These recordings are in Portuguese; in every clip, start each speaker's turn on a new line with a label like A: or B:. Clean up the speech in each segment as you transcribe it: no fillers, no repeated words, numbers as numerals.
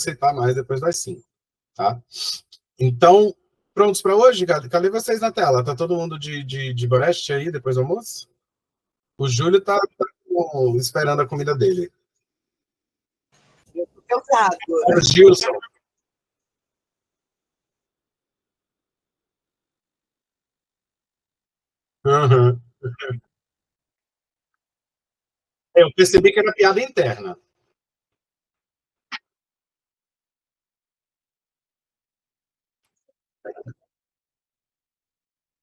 A: aceitar mais depois das 5, tá? Então, prontos para hoje? Cadê vocês na tela? Tá todo mundo de Boreste aí depois do almoço? O Júlio tá esperando a comida dele.
B: Cansado.
A: É o Gilson. Uhum. Eu percebi que era piada interna.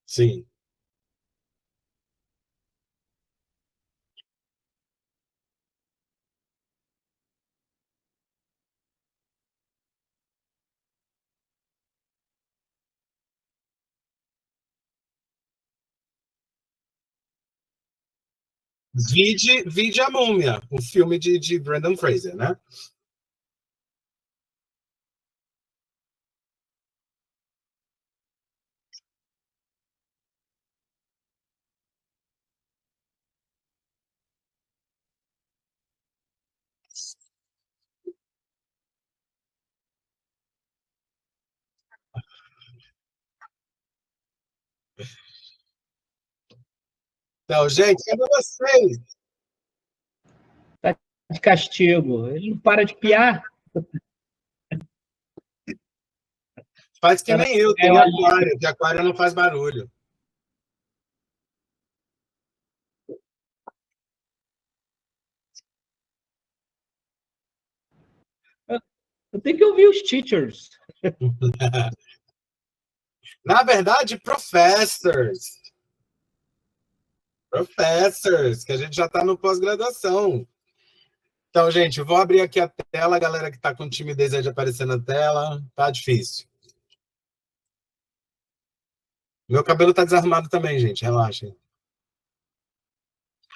A: Sim. Vide a Múmia, o filme de Brendan Fraser, né? Então, gente, cadê vocês?
C: Tá de castigo. Ele não para de piar.
A: Faz que nem eu, tem aquário. De aquário não faz barulho.
C: Eu tenho que ouvir os teachers.
A: Na verdade, professors. Professors, que a gente já está no pós-graduação. Então, gente, eu vou abrir aqui a tela. A galera que está com timidez aí de aparecer na tela, tá difícil. Meu cabelo tá desarrumado também, gente, relaxem.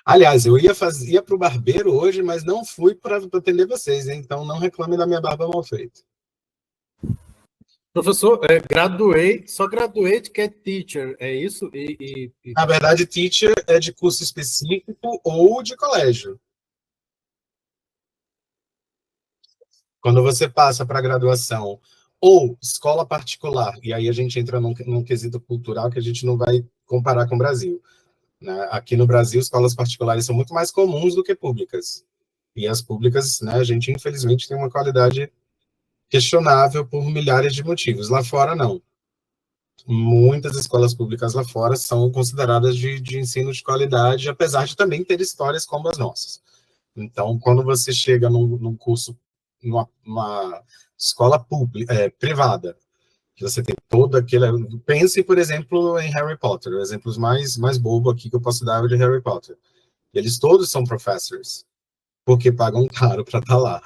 A: Aliás, eu ia para o barbeiro hoje, mas não fui para atender vocês, hein? Então não reclame da minha barba mal feita.
D: Professor, só graduate que é teacher, é isso?
A: Na verdade, teacher é de curso específico ou de colégio. Quando você passa para graduação ou escola particular, e aí a gente entra num quesito cultural que a gente não vai comparar com o Brasil. Né? Aqui no Brasil, escolas particulares são muito mais comuns do que públicas. E as públicas, né, a gente infelizmente tem uma qualidade questionável por milhares de motivos. Lá fora, não. Muitas escolas públicas lá fora são consideradas de ensino de qualidade, apesar de também ter histórias como as nossas. Então, quando você chega num curso, numa escola pública, privada, que você tem todo aquele... Pense, por exemplo, em Harry Potter. Exemplos mais bobo aqui que eu posso dar é de Harry Potter. Eles todos são professors, porque pagam caro para estar lá.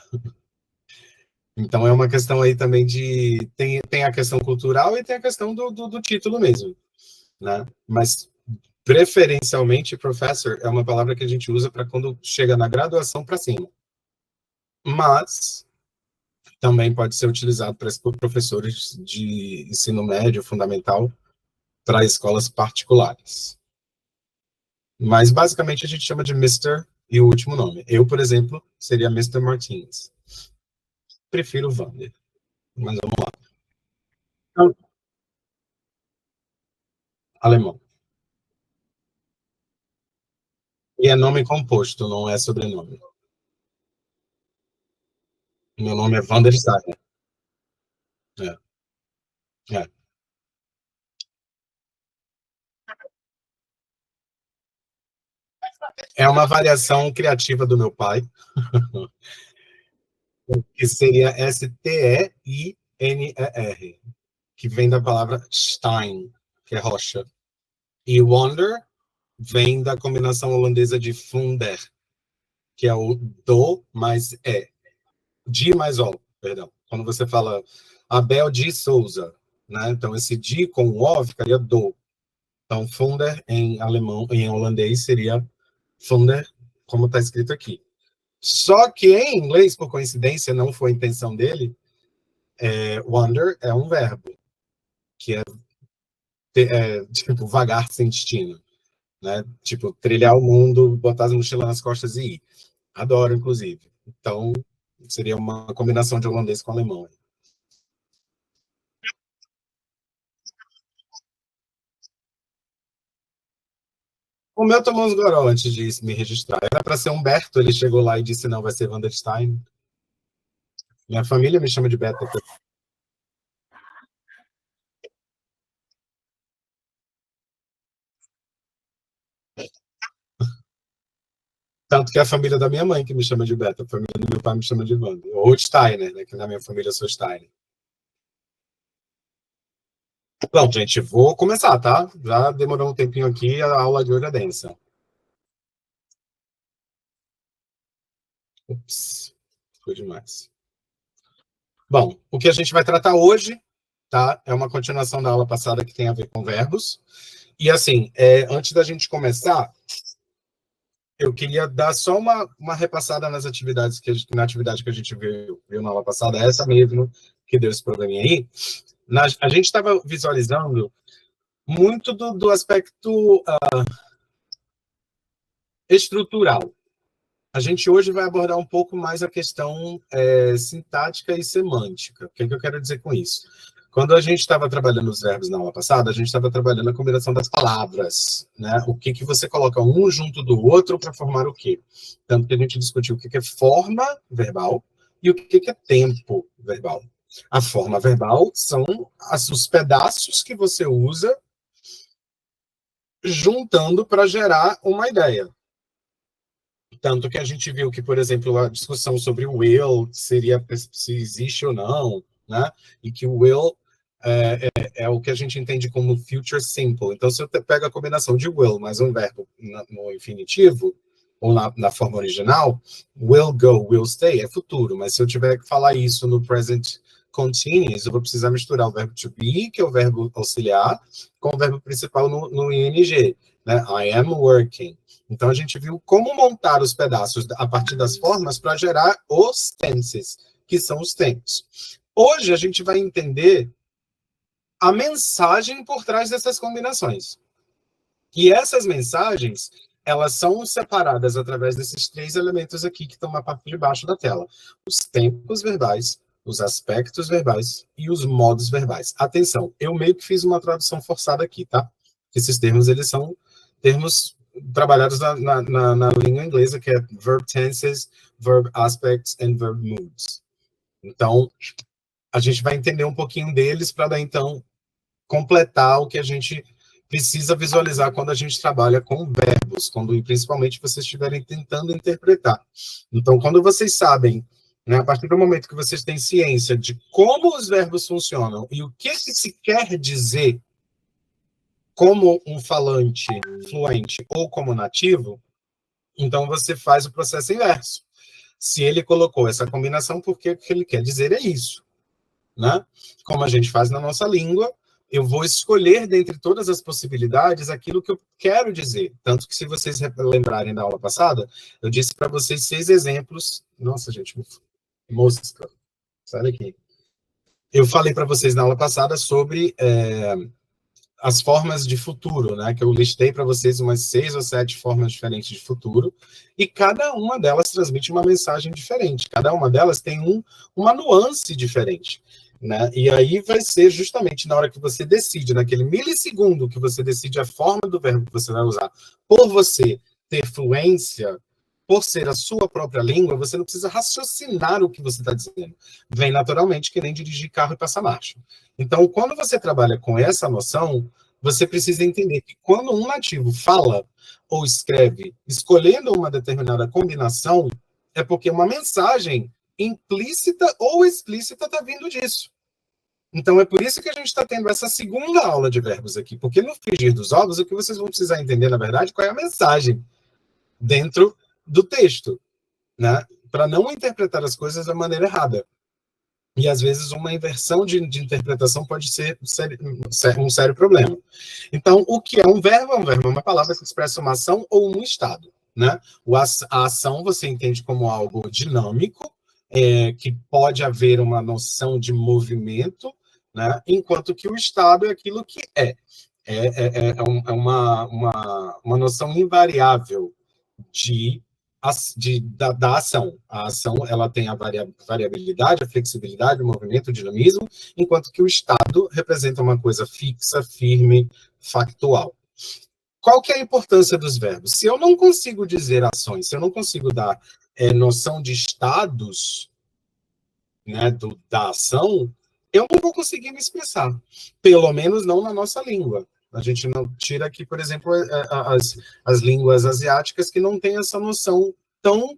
A: Então, é uma questão aí também de... Tem a questão cultural e tem a questão do título mesmo, né? Mas, preferencialmente, professor é uma palavra que a gente usa para quando chega na graduação para cima. Mas também pode ser utilizado para professores de ensino médio, fundamental, para escolas particulares. Mas, basicamente, a gente chama de Mr. e o último nome. Eu, por exemplo, seria Mr. Martins. Prefiro Vander, mas vamos lá. Então, alemão. E é nome composto, não é sobrenome. Meu nome é Vander Steiner. É. É. É uma variação criativa do meu pai, que seria Steiner, que vem da palavra Stein, que é rocha. E Wonder vem da combinação holandesa de funder, que é o do mais é. De mais o, perdão. Quando você fala Abel de Souza, né? Então esse de com o o ficaria do. Então funder em alemão, em holandês seria funder, como está escrito aqui. Só que em inglês, por coincidência, não foi a intenção dele, wonder é um verbo, que é tipo vagar sem destino, né? Tipo, trilhar o mundo, botar as mochilas nas costas e ir. Adoro, inclusive. Então, Seria uma combinação de holandês com alemão. O meu tomou uns goró antes de me registrar. Era para ser Humberto, ele chegou lá e disse, não, vai ser Wanderstein. Minha família me chama de Beto. Tanto que é a família da minha mãe que me chama de Beto, a família do meu pai me chama de Wander. Ou Steiner, né? Que na minha família eu sou Steiner. Bom, gente, vou começar, tá? Já demorou um tempinho aqui, a aula de hoje é densa. Ups, foi demais. Bom, o que a gente vai tratar hoje, tá? É uma continuação da aula passada que tem a ver com verbos. E assim, antes da gente começar, eu queria dar só uma repassada nas atividades na atividade que a gente viu na aula passada, essa mesmo que deu esse probleminha aí. A gente estava visualizando muito do aspecto estrutural. A gente hoje vai abordar um pouco mais a questão sintática e semântica. O que eu quero dizer com isso? Quando a gente estava trabalhando os verbos na aula passada, a gente estava trabalhando a combinação das palavras, né? O que você coloca um junto do outro para formar o quê? Tanto que a gente discutiu o que é forma verbal e o que é tempo verbal. A forma verbal são os pedaços que você usa juntando para gerar uma ideia. Tanto que a gente viu que, por exemplo, a discussão sobre o will seria se existe ou não, né? E que o will é o que a gente entende como future simple. Então, se eu pego a combinação de will mais um verbo no infinitivo, ou na forma original, will go, will stay, é futuro. Mas se eu tiver que falar isso no present continuous, eu vou precisar misturar o verbo to be, que é o verbo auxiliar, com o verbo principal no ing, né? I am working. Então, a gente viu como montar os pedaços a partir das formas para gerar os tenses, que são os tempos. Hoje, a gente vai entender a mensagem por trás dessas combinações. E essas mensagens, elas são separadas através desses três elementos aqui que estão na parte de baixo da tela. Os tempos verbais, os aspectos verbais e os modos verbais. Atenção, eu meio que fiz uma tradução forçada aqui, tá? Esses termos, eles são termos trabalhados na língua inglesa, que é verb tenses, verb aspects and verb moods. Então, a gente vai entender um pouquinho deles para daí, então, completar o que a gente precisa visualizar quando a gente trabalha com verbos, quando principalmente vocês estiverem tentando interpretar. Então, quando vocês sabem, né, a partir do momento que vocês têm ciência de como os verbos funcionam e o que se quer dizer como um falante fluente ou como nativo, então você faz o processo inverso. Se ele colocou essa combinação, porque o que ele quer dizer é isso, né? Como a gente faz na nossa língua, eu vou escolher dentre todas as possibilidades aquilo que eu quero dizer. Tanto que, se vocês lembrarem da aula passada, eu disse para vocês 6 exemplos. Nossa, gente, mosca, sai daqui. Eu falei para vocês na aula passada sobre as formas de futuro, né? Que eu listei para vocês umas 6 ou 7 formas diferentes de futuro, e cada uma delas transmite uma mensagem diferente. Cada uma delas tem uma nuance diferente, né? E aí vai ser justamente na hora que você decide, naquele milissegundo que você decide a forma do verbo que você vai usar, por você ter fluência, por ser a sua própria língua, você não precisa raciocinar o que você está dizendo. Vem naturalmente, que nem dirigir carro e passar marcha. Então, quando você trabalha com essa noção, você precisa entender que quando um nativo fala ou escreve escolhendo uma determinada combinação, é porque uma mensagem implícita ou explícita está vindo disso. Então, é por isso que a gente está tendo essa segunda aula de verbos aqui, porque no frigir dos ovos, o que vocês vão precisar entender, na verdade, qual é a mensagem dentro do texto, né? Para não interpretar as coisas da maneira errada. E, às vezes, uma inversão de interpretação pode ser um sério problema. Então, o que é um verbo? Um verbo é uma palavra que expressa uma ação ou um estado, né? A ação você entende como algo dinâmico, que pode haver uma noção de movimento, né? Enquanto que o estado é aquilo que é. É uma noção invariável de da ação. A ação ela tem a variabilidade, a flexibilidade, o movimento, o dinamismo, enquanto que o estado representa uma coisa fixa, firme, factual. Qual que é a importância dos verbos? Se eu não consigo dizer ações, se eu não consigo dar noção de estados, né, da ação, eu não vou conseguir me expressar. Pelo menos não na nossa língua. A gente não tira aqui, por exemplo, as línguas asiáticas que não têm essa noção tão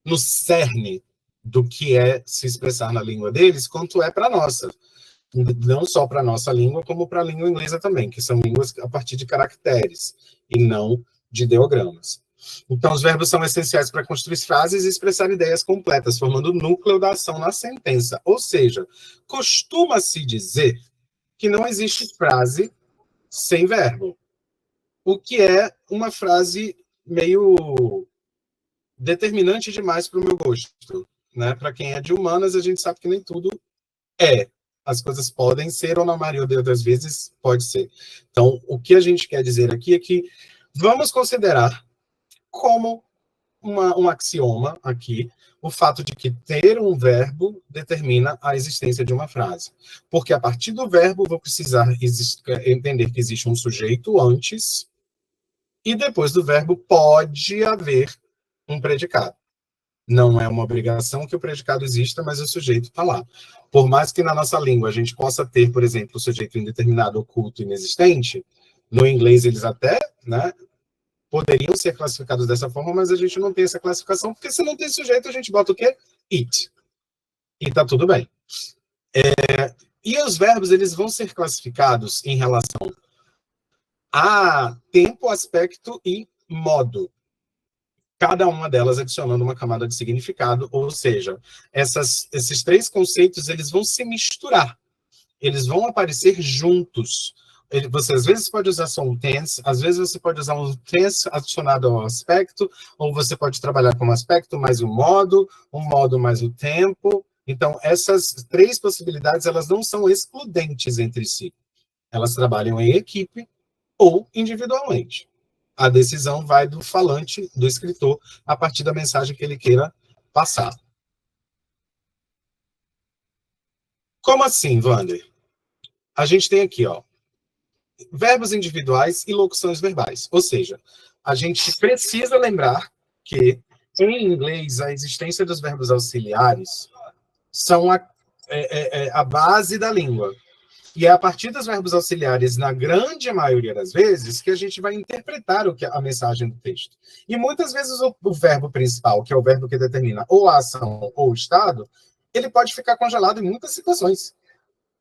A: no cerne do que é se expressar na língua deles, quanto é para a nossa. Não só para a nossa língua, como para a língua inglesa também, que são línguas a partir de caracteres, e não de ideogramas. Então, os verbos são essenciais para construir frases e expressar ideias completas, formando o núcleo da ação na sentença. Ou seja, costuma-se dizer que não existe frase sem verbo, o que é uma frase meio determinante demais para o meu gosto, né? Para quem é de humanas, a gente sabe que nem tudo é. As coisas podem ser, ou na maioria das vezes pode ser. Então, o que a gente quer dizer aqui é que vamos considerar como um axioma aqui o fato de que ter um verbo determina a existência de uma frase. Porque a partir do verbo vou precisar entender que existe um sujeito antes e depois do verbo pode haver um predicado. Não é uma obrigação que o predicado exista, mas o sujeito está lá. Por mais que na nossa língua a gente possa ter, por exemplo, o sujeito indeterminado, oculto, inexistente, no inglês eles até, né, poderiam ser classificados dessa forma, mas a gente não tem essa classificação, porque se não tem sujeito, a gente bota o quê? It. E está tudo bem. E os verbos, eles vão ser classificados em relação a tempo, aspecto e modo. Cada uma delas adicionando uma camada de significado, ou seja, esses três conceitos eles vão se misturar, eles vão aparecer juntos. Você às vezes pode usar só um tense, às vezes você pode usar um tense adicionado ao aspecto, ou você pode trabalhar com um aspecto mais um modo mais o tempo. Então, essas três possibilidades elas não são excludentes entre si. Elas trabalham em equipe ou individualmente. A decisão vai do falante, do escritor, a partir da mensagem que ele queira passar. Como assim, Wander? A gente tem aqui, ó, verbos individuais e locuções verbais. Ou seja, a gente precisa lembrar que, em inglês, a existência dos verbos auxiliares são a base da língua. E é a partir dos verbos auxiliares, na grande maioria das vezes, que a gente vai interpretar a mensagem do texto. E muitas vezes o verbo principal, que é o verbo que determina ou a ação ou o estado, ele pode ficar congelado em muitas situações,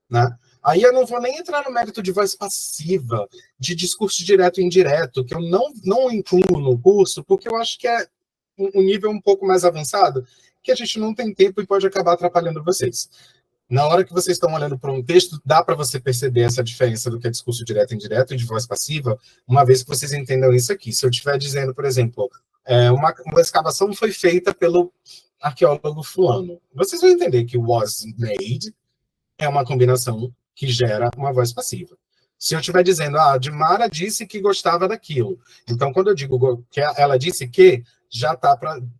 A: né? Aí eu não vou nem entrar no mérito de voz passiva, de discurso direto e indireto, que eu não incluo no curso, porque eu acho que é um nível um pouco mais avançado, que a gente não tem tempo e pode acabar atrapalhando vocês. Na hora que vocês estão olhando para um texto, dá para você perceber essa diferença do que é discurso direto e indireto e de voz passiva, uma vez que vocês entendam isso aqui. Se eu estiver dizendo, por exemplo, uma escavação foi feita pelo arqueólogo fulano, vocês vão entender que was made é uma combinação que gera uma voz passiva. Se eu estiver dizendo, Dimara disse que gostava daquilo, então quando eu digo que ela disse que, já está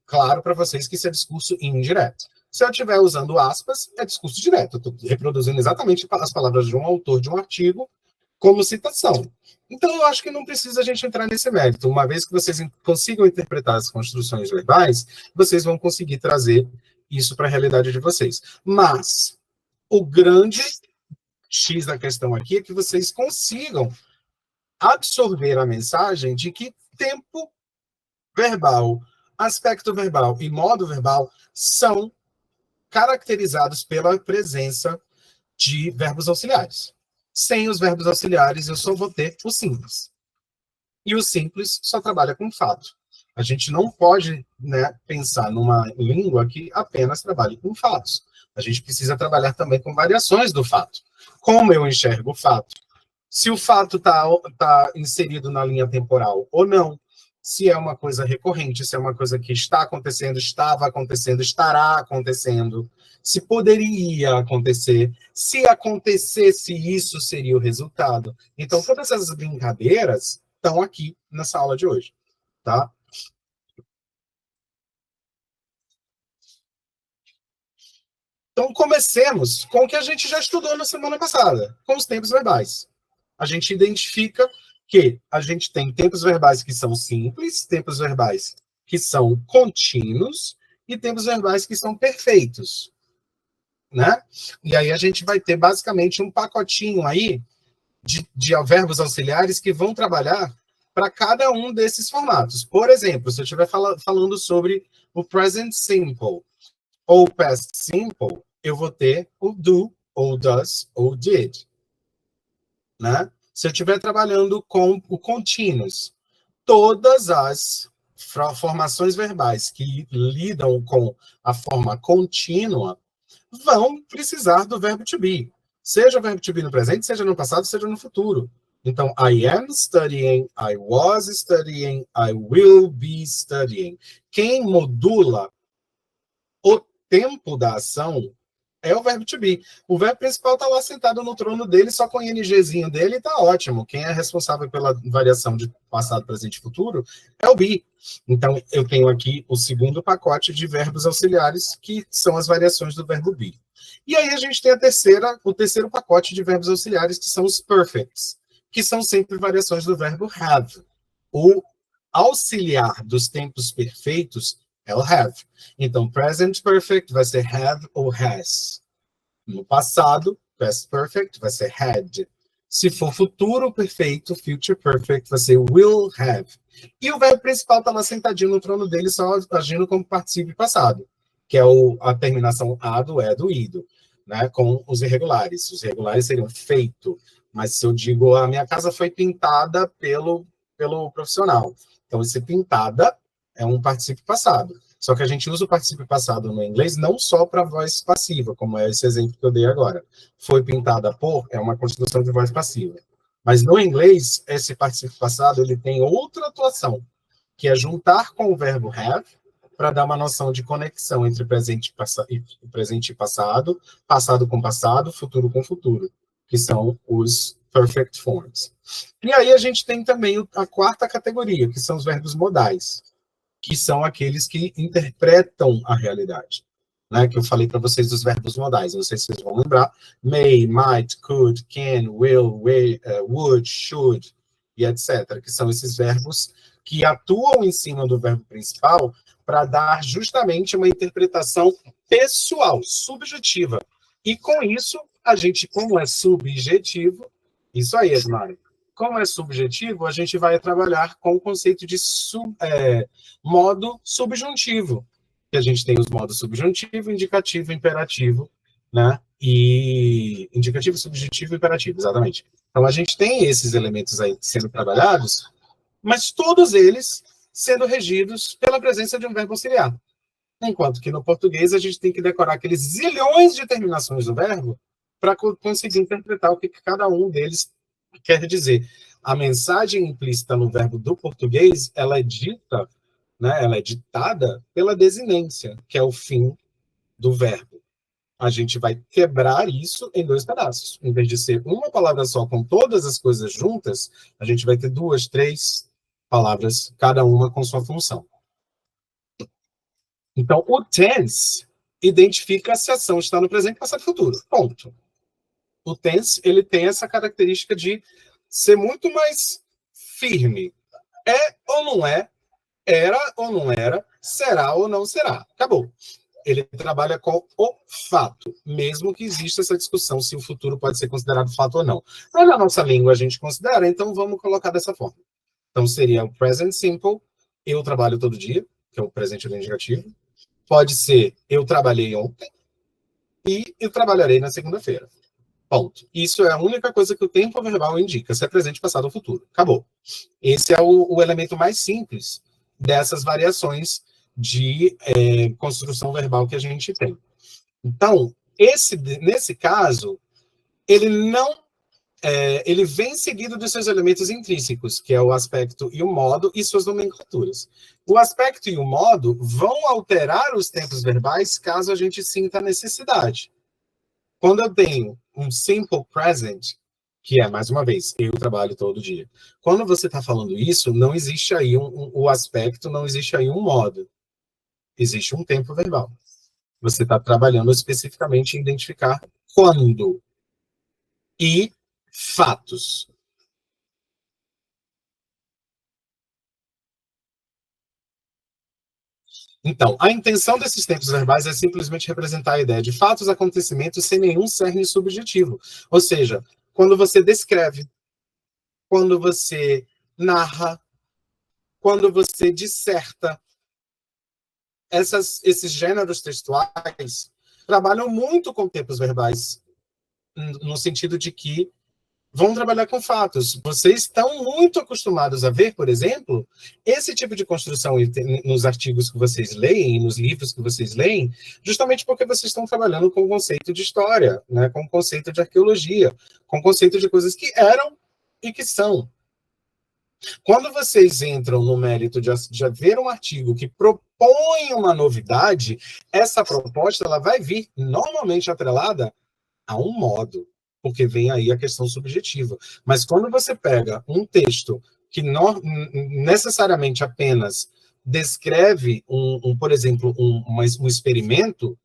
A: claro para vocês que isso é discurso indireto. Se eu estiver usando aspas, é discurso direto. Estou reproduzindo exatamente as palavras de um autor de um artigo como citação. Então, eu acho que não precisa a gente entrar nesse mérito. Uma vez que vocês consigam interpretar as construções verbais, vocês vão conseguir trazer isso para a realidade de vocês. Mas o grande X da questão aqui é que vocês consigam absorver a mensagem de que tempo verbal, aspecto verbal e modo verbal são caracterizados pela presença de verbos auxiliares. Sem os verbos auxiliares, eu só vou ter o simples. E o simples só trabalha com fato. A gente não pode, né, pensar numa língua que apenas trabalhe com fatos. A gente precisa trabalhar também com variações do fato. Como eu enxergo o fato? Se o fato está inserido na linha temporal ou não. Se é uma coisa recorrente, se é uma coisa que está acontecendo, estava acontecendo, estará acontecendo, se poderia acontecer, se acontecesse isso seria o resultado. Então, todas essas brincadeiras estão aqui nessa aula de hoje, tá? Então, comecemos com o que a gente já estudou na semana passada, com os tempos verbais. A gente identifica que a gente tem tempos verbais que são simples, tempos verbais que são contínuos e tempos verbais que são perfeitos, né? E aí a gente vai ter basicamente um pacotinho aí de verbos auxiliares que vão trabalhar para cada um desses formatos. Por exemplo, se eu estiver falando sobre o present simple ou past simple, eu vou ter o do, ou does, ou did, né? Se eu estiver trabalhando com o continuous, todas as formações verbais que lidam com a forma contínua vão precisar do verbo to be. Seja o verbo to be no presente, seja no passado, seja no futuro. Então, I am studying, I was studying, I will be studying. Quem modula o tempo da ação é o verbo to be. O verbo principal está lá sentado no trono dele, só com o ingzinho dele, e está ótimo. Quem é responsável pela variação de passado, presente e futuro é o be. Então, eu tenho aqui o segundo pacote de verbos auxiliares, que são as variações do verbo be. E aí a gente tem o terceiro pacote de verbos auxiliares, que são os perfects, que são sempre variações do verbo have. O auxiliar dos tempos perfeitos é o have. Então, present perfect vai ser have ou has. No passado, past perfect vai ser had. Se for futuro perfeito, future perfect vai ser will have. E o verbo principal está lá sentadinho no trono dele, só agindo como particípio passado, que é a terminação ado, do, ido, né, com os irregulares. Os irregulares seriam feito, mas se eu digo a minha casa foi pintada pelo profissional. Então, esse pintada é um particípio passado. Só que a gente usa o particípio passado no inglês não só para voz passiva, como é esse exemplo que eu dei agora. Foi pintada por é uma construção de voz passiva. Mas no inglês, esse particípio passado ele tem outra atuação, que é juntar com o verbo have para dar uma noção de conexão entre presente e passado, passado com passado, futuro com futuro, que são os perfect forms. E aí a gente tem também a quarta categoria, que são os verbos modais, que são aqueles que interpretam a realidade, né? Que eu falei para vocês dos verbos modais, não sei se vocês vão lembrar, may, might, could, can, will, would, should, e etc., que são esses verbos que atuam em cima do verbo principal para dar justamente uma interpretação pessoal, subjetiva. E com isso, a gente, como é subjetivo, isso aí, Edmar, como é subjetivo, a gente vai trabalhar com o conceito de modo subjuntivo. Que a gente tem os modos subjuntivo, indicativo, imperativo, né? E indicativo, subjuntivo e imperativo, exatamente. Então, a gente tem esses elementos aí sendo trabalhados, mas todos eles sendo regidos pela presença de um verbo auxiliar. Enquanto que no português a gente tem que decorar aqueles zilhões de terminações do verbo para conseguir interpretar o que cada um deles quer dizer. A mensagem implícita no verbo do português, ela é dita, né, ela é ditada pela desinência, que é o fim do verbo. A gente vai quebrar isso em dois pedaços. Em vez de ser uma palavra só com todas as coisas juntas, a gente vai ter 2, 3 palavras, cada uma com sua função. Então, o tense identifica se a ação está no presente, passado e futuro. Ponto. O tense, ele tem essa característica de ser muito mais firme. É ou não é, era ou não era, será ou não será. Acabou. Ele trabalha com o fato, mesmo que exista essa discussão se o futuro pode ser considerado fato ou não. Mas na nossa língua a gente considera, então vamos colocar dessa forma. Então seria o present simple, eu trabalho todo dia, que é o presente indicativo. Pode ser eu trabalhei ontem e eu trabalharei na segunda-feira. Ponto. Isso é a única coisa que o tempo verbal indica, se é presente, passado ou futuro. Acabou. Esse é o elemento mais simples dessas variações de construção verbal que a gente tem. Então, nesse caso, ele não ele vem seguido dos seus elementos intrínsecos, que é o aspecto e o modo e suas nomenclaturas. O aspecto e o modo vão alterar os tempos verbais caso a gente sinta a necessidade. Quando eu tenho um simple present, que é, mais uma vez, eu trabalho todo dia. Quando você está falando isso, não existe aí o aspecto, não existe aí um modo. Existe um tempo verbal. Você está trabalhando especificamente em identificar quando e fatos. Então, a intenção desses tempos verbais é simplesmente representar a ideia de fatos, acontecimentos, sem nenhum cerne subjetivo. Ou seja, quando você descreve, quando você narra, quando você disserta, esses gêneros textuais trabalham muito com tempos verbais, no sentido de que vão trabalhar com fatos. Vocês estão muito acostumados a ver, por exemplo, esse tipo de construção nos artigos que vocês leem, nos livros que vocês leem, justamente porque vocês estão trabalhando com o conceito de história, né, com o conceito de arqueologia, com o conceito de coisas que eram e que são. Quando vocês entram no mérito de ver um artigo que propõe uma novidade, essa proposta ela vai vir normalmente atrelada a um modo, porque vem aí a questão subjetiva. Mas quando você pega um texto que não necessariamente apenas descreve, por exemplo, um experimento,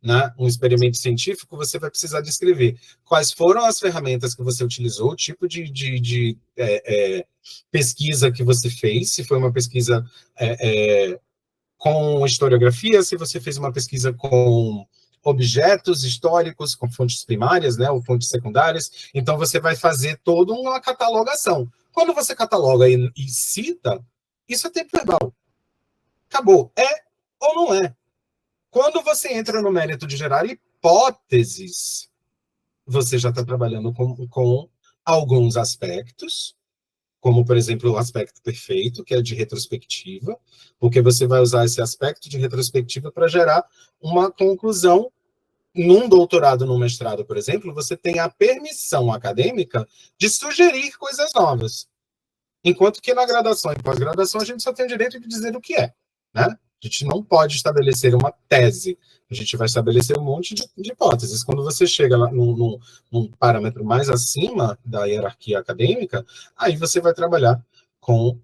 A: né, um experimento científico, você vai precisar descrever quais foram as ferramentas que você utilizou, o tipo de pesquisa que você fez, se foi uma pesquisa com historiografia, se você fez uma pesquisa com objetos históricos, com fontes primárias, né, ou fontes secundárias, então você vai fazer toda uma catalogação. Quando você cataloga e cita, isso é tempo verbal. Acabou. É ou não é? Quando você entra no mérito de gerar hipóteses, você já está trabalhando com alguns aspectos, como, por exemplo, o aspecto perfeito, que é de retrospectiva, porque você vai usar esse aspecto de retrospectiva para gerar uma conclusão. Num doutorado, num mestrado, por exemplo, você tem a permissão acadêmica de sugerir coisas novas. Enquanto que na graduação e pós-graduação a gente só tem o direito de dizer o que é, né? A gente não pode estabelecer uma tese, a gente vai estabelecer um monte de hipóteses. Quando você chega lá num parâmetro mais acima da hierarquia acadêmica, aí você vai trabalhar com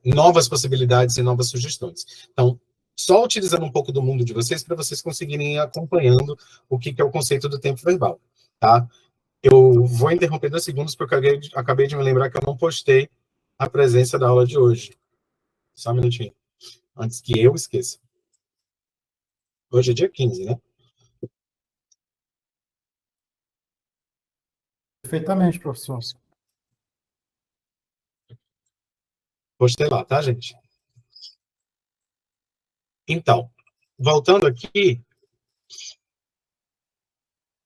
A: novas possibilidades e novas sugestões. Então, só utilizando um pouco do mundo de vocês para vocês conseguirem ir acompanhando o que é o conceito do tempo verbal, tá? Eu vou interromper 2 segundos porque eu acabei de me lembrar que eu não postei a presença da aula de hoje. Só um minutinho, antes que eu esqueça. Hoje é dia 15, né?
D: Perfeitamente, professor.
A: Postei lá, tá, gente? Então, voltando aqui,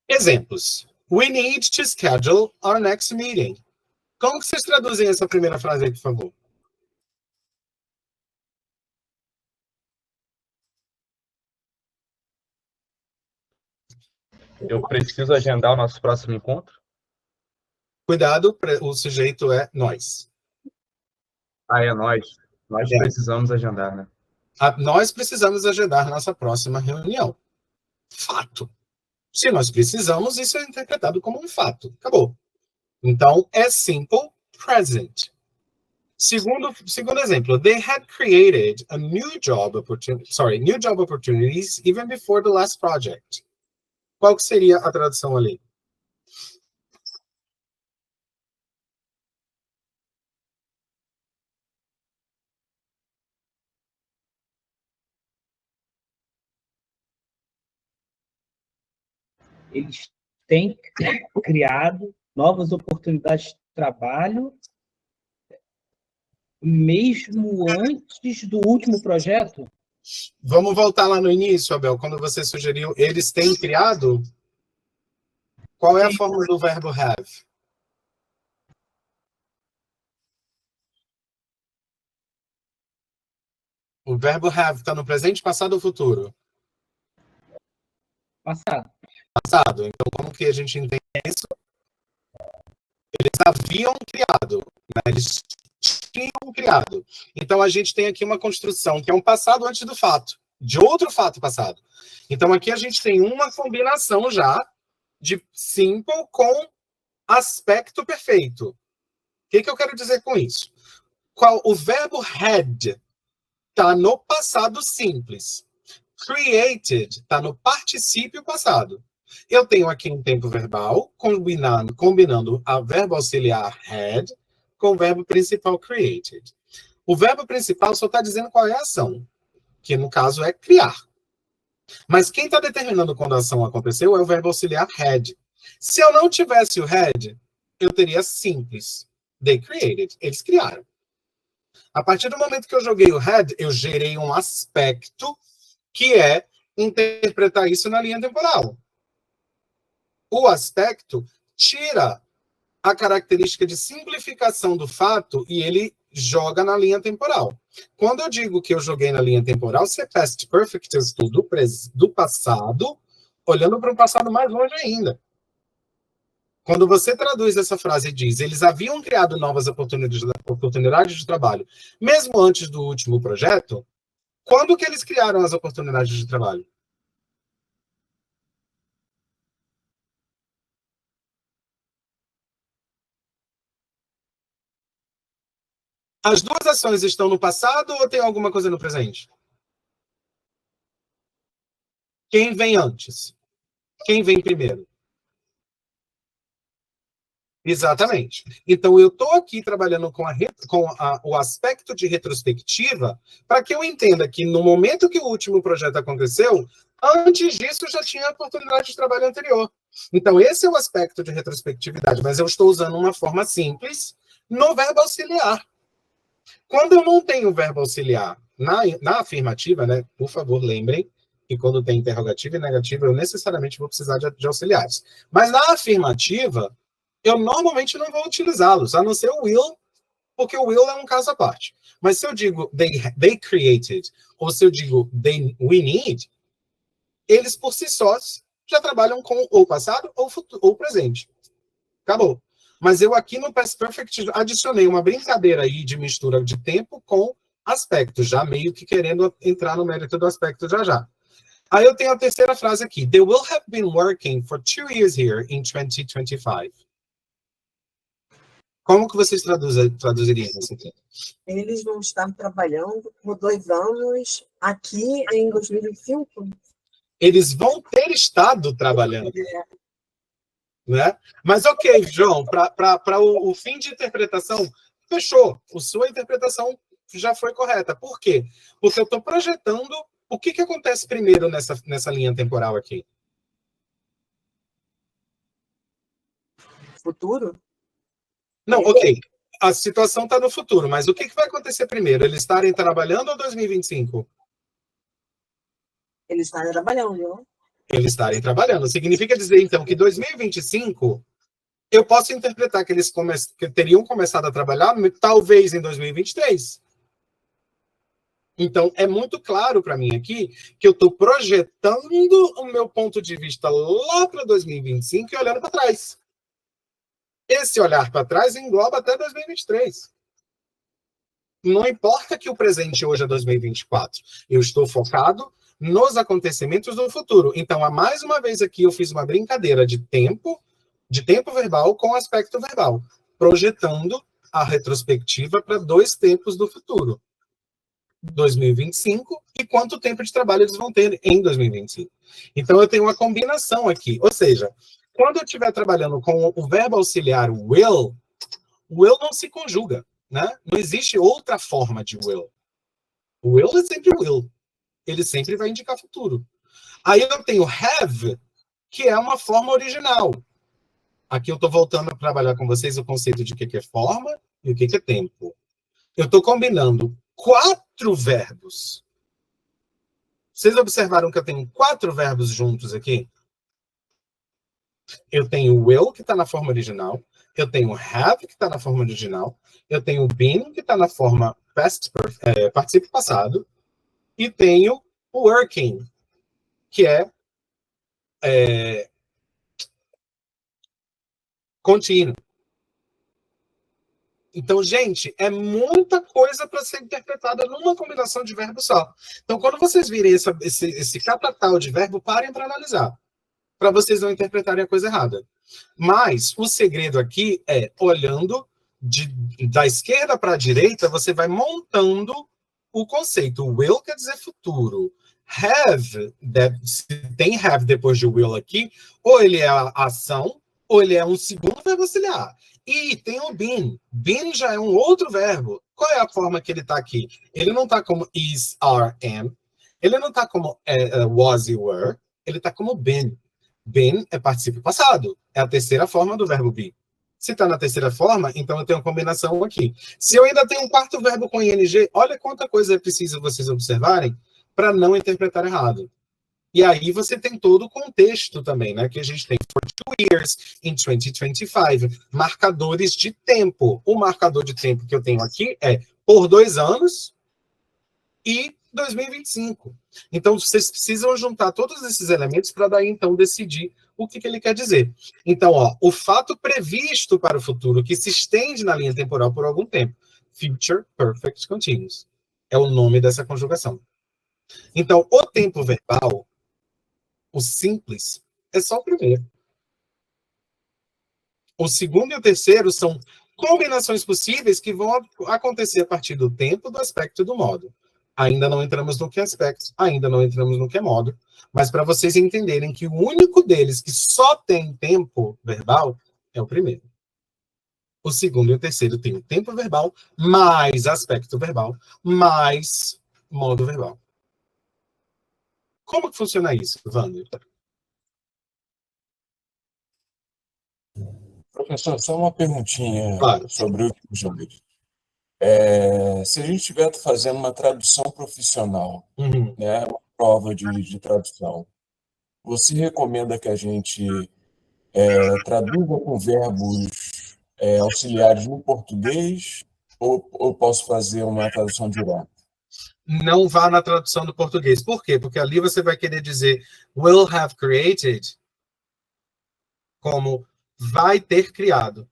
A: exemplos. We need to schedule our next meeting. Como que vocês traduzem essa primeira frase aí, por favor?
B: Eu preciso agendar o nosso próximo encontro?
A: Cuidado, o sujeito é nós.
B: Ah, é nós. Nós precisamos agendar, né?
A: Nós precisamos agendar nossa próxima reunião. Fato. Se nós precisamos, isso é interpretado como um fato. Acabou. Então, é simple present. Segundo exemplo, they had created a new job opportunities even before the last project. Qual que seria a tradução ali?
C: Eles têm criado novas oportunidades de trabalho, mesmo antes do último projeto?
A: Vamos voltar lá no início, Abel, quando você sugeriu, eles têm criado? Qual é a forma do verbo have? O verbo have está no presente, passado ou futuro?
C: Passado.
A: Passado. Então, como que a gente entende isso? Eles haviam criado, né? Eles tinham criado. Então, a gente tem aqui uma construção que é um passado antes do fato, de outro fato passado. Então, aqui a gente tem uma combinação já de simple com aspecto perfeito. O que eu quero dizer com isso? O verbo had está no passado simples. Created está no particípio passado. Eu tenho aqui um tempo verbal combinando a verbo auxiliar had com o verbo principal created. O verbo principal só está dizendo qual é a ação, que no caso é criar. Mas quem está determinando quando a ação aconteceu é o verbo auxiliar had. Se eu não tivesse o had, eu teria simples. They created. Eles criaram. A partir do momento que eu joguei o had, eu gerei um aspecto que é interpretar isso na linha temporal. O aspecto tira a característica de simplificação do fato e ele joga na linha temporal. Quando eu digo que eu joguei na linha temporal, se é past perfect, eu estou do passado, olhando para um passado mais longe ainda. Quando você traduz essa frase e diz, eles haviam criado novas oportunidades de trabalho, mesmo antes do último projeto, quando que eles criaram as oportunidades de trabalho? As duas ações estão no passado ou tem alguma coisa no presente? Quem vem antes? Quem vem primeiro? Exatamente. Então, eu estou aqui trabalhando com o aspecto de retrospectiva para que eu entenda que no momento que o último projeto aconteceu, antes disso já tinha a oportunidade de trabalho anterior. Então, esse é o aspecto de retrospectividade, mas eu estou usando uma forma simples no verbo auxiliar. Quando eu não tenho verbo auxiliar na afirmativa, né, por favor, lembrem que quando tem interrogativa e negativa, eu necessariamente vou precisar de auxiliares. Mas na afirmativa, eu normalmente não vou utilizá-los, a não ser o will, porque o will é um caso à parte. Mas se eu digo they created, ou se eu digo we need, eles por si sós já trabalham com ou passado ou futuro, ou presente. Acabou. Mas eu aqui no Past Perfect adicionei uma brincadeira aí de mistura de tempo com aspecto, já meio que querendo entrar no mérito do aspecto já. Aí eu tenho a terceira frase aqui. They will have been working for 2 years here in 2025. Como que vocês traduziriam isso aqui?
E: Eles vão estar trabalhando por 2 anos aqui em 2025.
A: Eles vão ter estado trabalhando. Né? Mas ok, João, para o fim de interpretação, fechou. A sua interpretação já foi correta. Por quê? Porque eu estou projetando o que acontece primeiro nessa linha temporal aqui.
E: Futuro?
A: Não, ok. A situação está no futuro, mas o que vai acontecer primeiro? Eles estarem trabalhando ou 2025?
E: Eles estarem trabalhando, viu?
A: Eles estarem trabalhando. Significa dizer, então, que 2025, eu posso interpretar que eles que teriam começado a trabalhar, talvez em 2023. Então, é muito claro para mim aqui que eu estou projetando o meu ponto de vista lá para 2025 e olhando para trás. Esse olhar para trás engloba até 2023. Não importa que o presente hoje é 2024. Eu estou focado nos acontecimentos do futuro. Então, mais uma vez aqui, eu fiz uma brincadeira de tempo verbal com aspecto verbal, projetando a retrospectiva para 2 tempos do futuro. 2025 e quanto tempo de trabalho eles vão ter em 2025. Então, eu tenho uma combinação aqui. Ou seja, quando eu estiver trabalhando com o verbo auxiliar will não se conjuga, né? Não existe outra forma de will. O will é sempre will. Ele sempre vai indicar futuro. Aí eu tenho have, que é uma forma original. Aqui eu estou voltando a trabalhar com vocês o conceito de o que é forma e o que é tempo. Eu estou combinando 4 verbos. Vocês observaram que eu tenho 4 verbos juntos aqui? Eu tenho will, que está na forma original. Eu tenho have, que está na forma original. Eu tenho been, que está na forma particípio passado. E tenho working, que é contínuo. Então, gente, é muita coisa para ser interpretada numa combinação de verbo só. Então, quando vocês virem esse catatal de verbo, parem para analisar, para vocês não interpretarem a coisa errada. Mas o segredo aqui é, olhando da esquerda para a direita, você vai montando o conceito. Will quer dizer futuro. Have, se tem have depois de will aqui, ou ele é a ação, ou ele é um segundo verbo auxiliar. E tem o been. Been já é um outro verbo. Qual é a forma que ele está aqui? Ele não está como is, are, am. Ele não está como was e were. Ele está como been. Been é particípio passado. É a terceira forma do verbo be. Se está na terceira forma, então eu tenho uma combinação aqui. Se eu ainda tenho um quarto verbo com ing, olha quanta coisa é preciso vocês observarem para não interpretar errado. E aí você tem todo o contexto também, né? Que a gente tem for 2 years in 2025, marcadores de tempo. O marcador de tempo que eu tenho aqui é por 2 anos e 2025. Então, vocês precisam juntar todos esses elementos para daí, então, decidir o que ele quer dizer. Então, ó, o fato previsto para o futuro que se estende na linha temporal por algum tempo. Future Perfect Continuous. É o nome dessa conjugação. Então, o tempo verbal, o simples, é só o primeiro. O segundo e o terceiro são combinações possíveis que vão acontecer a partir do tempo, do aspecto e do modo. Ainda não entramos no que é aspecto, ainda não entramos no que é modo, mas para vocês entenderem que o único deles que só tem tempo verbal é o primeiro. O segundo e o terceiro tem o tempo verbal, mais aspecto verbal, mais modo verbal. Como que funciona isso, Wander?
F: Professor, só uma perguntinha
A: Claro.
F: sobre o Jambir. Se a gente estiver fazendo uma tradução profissional, né, uma prova de tradução, você recomenda que a gente traduza com verbos auxiliares no português ou posso fazer uma tradução direta?
A: Não vá na tradução do português. Por quê? Porque ali você vai querer dizer will have created como vai ter criado.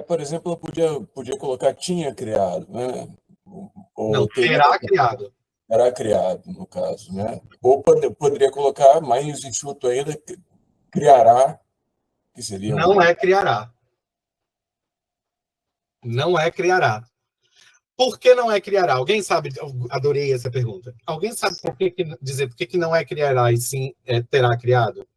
F: Por exemplo, eu podia colocar tinha criado, né? Ou
A: Não, terá criado.
F: Será criado, no caso, né? Ou poderia colocar mais enxuto ainda, criará, que seria...
A: Não é criará. Não é criará. Por que não é criará? Alguém sabe? Eu adorei essa pergunta. Alguém sabe por que não é criará e sim terá criado?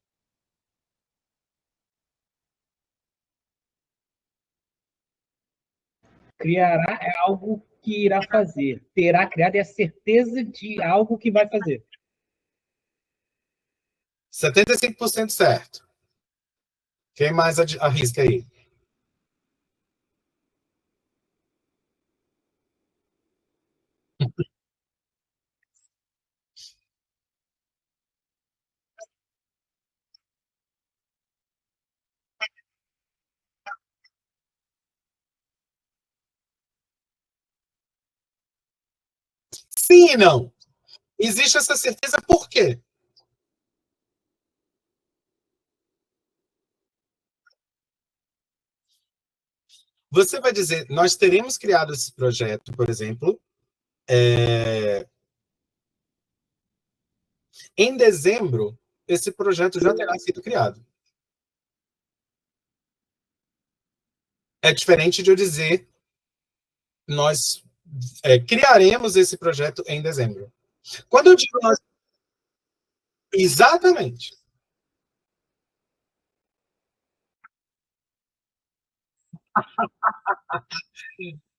C: Criará é algo que irá fazer. Terá criado é a certeza de algo que vai fazer.
A: 75% certo. Quem mais arrisca aí? Sim e não. Existe essa certeza por quê? Você vai dizer, nós teremos criado esse projeto, por exemplo, em dezembro, esse projeto já terá sido criado. É diferente de eu dizer, nós criaremos esse projeto em dezembro. Quando eu digo nós... Exatamente.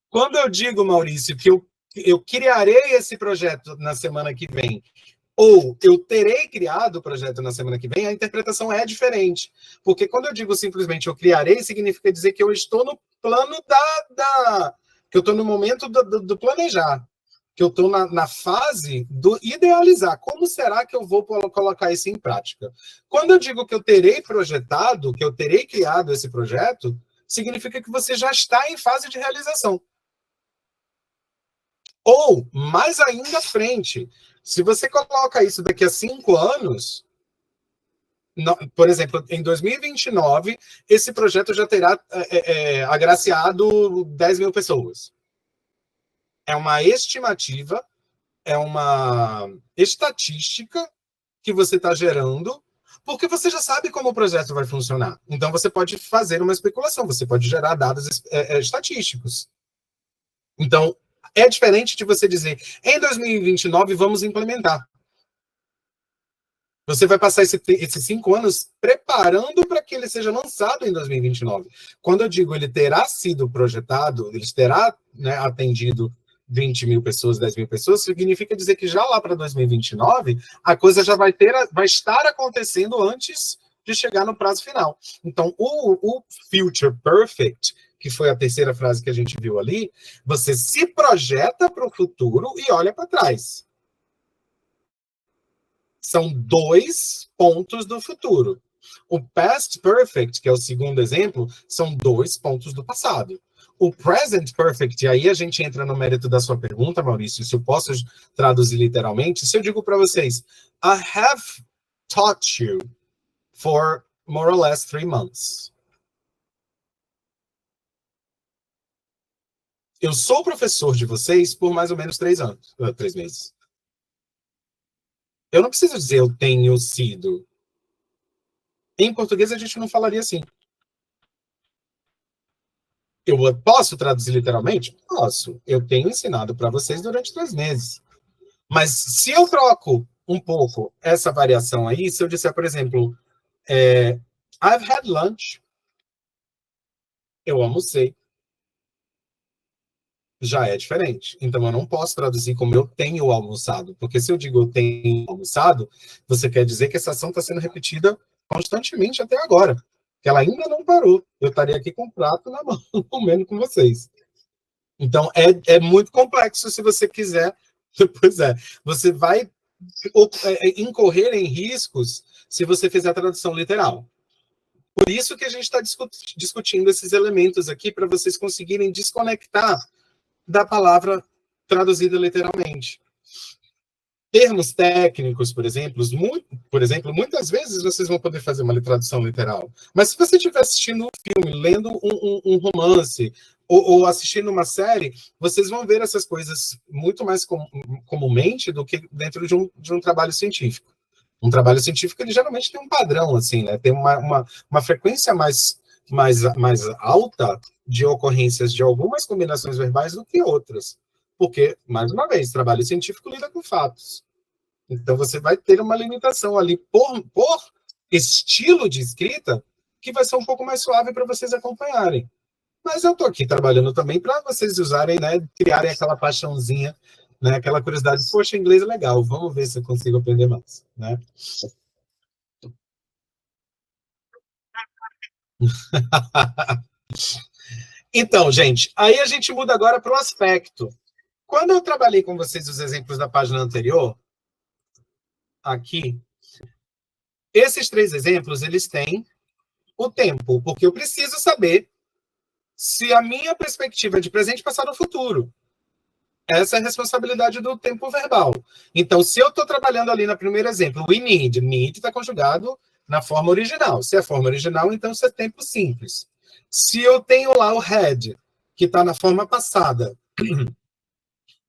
A: Quando eu digo, Maurício, que eu criarei esse projeto na semana que vem, ou eu terei criado o projeto na semana que vem, a interpretação é diferente. Porque quando eu digo simplesmente eu criarei, significa dizer que eu estou no plano que eu estou no momento do planejar. Que eu estou na fase do idealizar. Como será que eu vou colocar isso em prática? Quando eu digo que eu terei projetado, que eu terei criado esse projeto, significa que você já está em fase de realização. Ou, mais ainda à frente, se você coloca isso daqui a 5 anos, por exemplo, em 2029, esse projeto já terá agraciado 10 mil pessoas. É uma estimativa, é uma estatística que você está gerando, porque você já sabe como o projeto vai funcionar. Então, você pode fazer uma especulação, você pode gerar dados estatísticos. Então, É diferente de você dizer, em 2029 vamos implementar. Você vai passar esses 5 anos preparando para que ele seja lançado em 2029. Quando eu digo ele terá sido projetado, ele terá, né, atendido 20 mil pessoas, 10 mil pessoas, significa dizer que já lá para 2029, a coisa já vai estar acontecendo antes de chegar no prazo final. Então, o Future Perfect, que foi a terceira frase que a gente viu ali, você se projeta para o futuro e olha para trás. São 2 pontos do futuro. O Past Perfect, que é o segundo exemplo, são 2 pontos do passado. O Present Perfect, e aí a gente entra no mérito da sua pergunta, Maurício, se eu posso traduzir literalmente, se eu digo para vocês, I have taught you for more or less 3 months. Eu sou professor de vocês por mais ou menos 3 meses. Eu não preciso dizer eu tenho sido. Em português a gente não falaria assim. Eu posso traduzir literalmente? Posso. Eu tenho ensinado para vocês durante 3 meses. Mas se eu troco um pouco essa variação aí, se eu disser, por exemplo, I've had lunch, eu almocei, já é diferente. Então eu não posso traduzir como eu tenho almoçado, porque se eu digo eu tenho almoçado, você quer dizer que essa ação está sendo repetida constantemente até agora, que ela ainda não parou. Eu estaria aqui com o prato na mão, comendo com vocês. Então é muito complexo se você quiser. Pois é, você vai incorrer em riscos se você fizer a tradução literal. Por isso que a gente está discutindo esses elementos aqui, para vocês conseguirem desconectar da palavra traduzida literalmente. Termos técnicos, por exemplo, muitas vezes vocês vão poder fazer uma tradução literal. Mas se você estiver assistindo um filme, lendo um romance, ou assistindo uma série, vocês vão ver essas coisas muito mais comumente do que dentro de um trabalho científico. Um trabalho científico, ele geralmente tem um padrão, assim, né? Tem uma frequência mais alta de ocorrências de algumas combinações verbais do que outras. Porque, mais uma vez, trabalho científico lida com fatos. Então, você vai ter uma limitação ali por estilo de escrita que vai ser um pouco mais suave para vocês acompanharem. Mas eu estou aqui trabalhando também para vocês usarem, né, criarem aquela paixãozinha, né, aquela curiosidade, poxa, inglês é legal, vamos ver se eu consigo aprender mais, né? Então, gente, aí a gente muda agora para o aspecto. Quando eu trabalhei com vocês os exemplos da página anterior, aqui, esses 3 exemplos, eles têm o tempo, porque eu preciso saber se a minha perspectiva é de presente, passado ou futuro. Essa é a responsabilidade do tempo verbal. Então, se eu estou trabalhando ali no primeiro exemplo, we need está conjugado na forma original. Se é a forma original, então isso é tempo simples. Se eu tenho lá o had, que está na forma passada,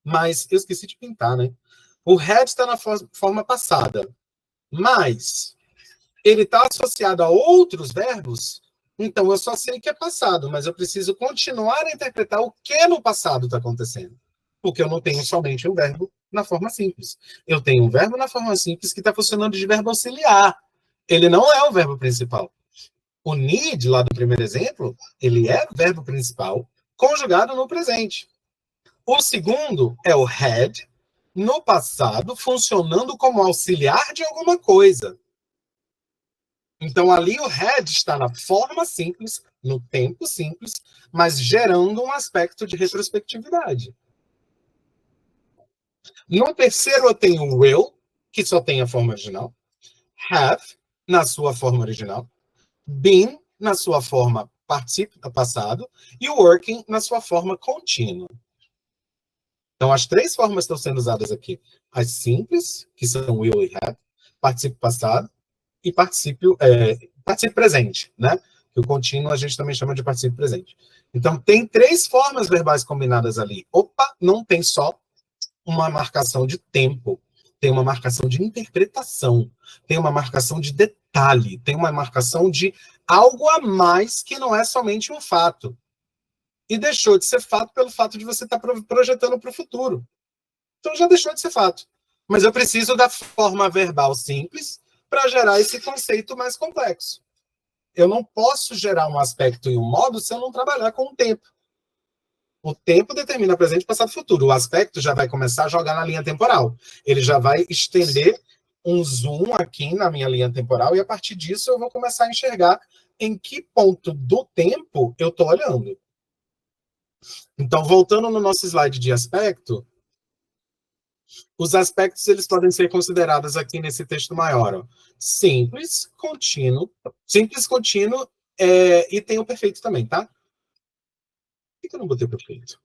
A: mas eu esqueci de pintar, né? O had está na forma passada, mas ele está associado a outros verbos, então eu só sei que é passado, mas eu preciso continuar a interpretar o que no passado está acontecendo. Porque eu não tenho somente um verbo na forma simples. Eu tenho um verbo na forma simples que está funcionando de verbo auxiliar. Ele não é o verbo principal. O need, lá do primeiro exemplo, ele é verbo principal conjugado no presente. O segundo é o had, no passado, funcionando como auxiliar de alguma coisa. Então, ali o had está na forma simples, no tempo simples, mas gerando um aspecto de retrospectividade. No terceiro, eu tenho o will, que só tem a forma original. Have, na sua forma original. Been, na sua forma passado. E working, na sua forma contínua. Então, as 3 formas estão sendo usadas aqui. As simples, que são will e have. Particípio passado. E particípio presente, né? Que o contínuo a gente também chama de particípio presente. Então, tem 3 formas verbais combinadas ali. Opa, não tem só uma marcação de tempo, tem uma marcação de interpretação, tem uma marcação de detalhe, tem uma marcação de algo a mais que não é somente um fato. e deixou de ser fato pelo fato de você estar projetando para o futuro. Então já deixou de ser fato. Mas eu preciso da forma verbal simples para gerar esse conceito mais complexo. Eu não posso gerar um aspecto e um modo se eu não trabalhar com o tempo. O tempo determina presente, passado e futuro. O aspecto já vai começar a jogar na linha temporal. Ele já vai estender um zoom aqui na minha linha temporal e a partir disso eu vou começar a enxergar em que ponto do tempo eu estou olhando. Então, voltando no nosso slide de aspecto, os aspectos eles podem ser considerados aqui nesse texto maior. Ó. Simples, contínuo e tem o perfeito também, tá? Por que eu não botei o perfeito?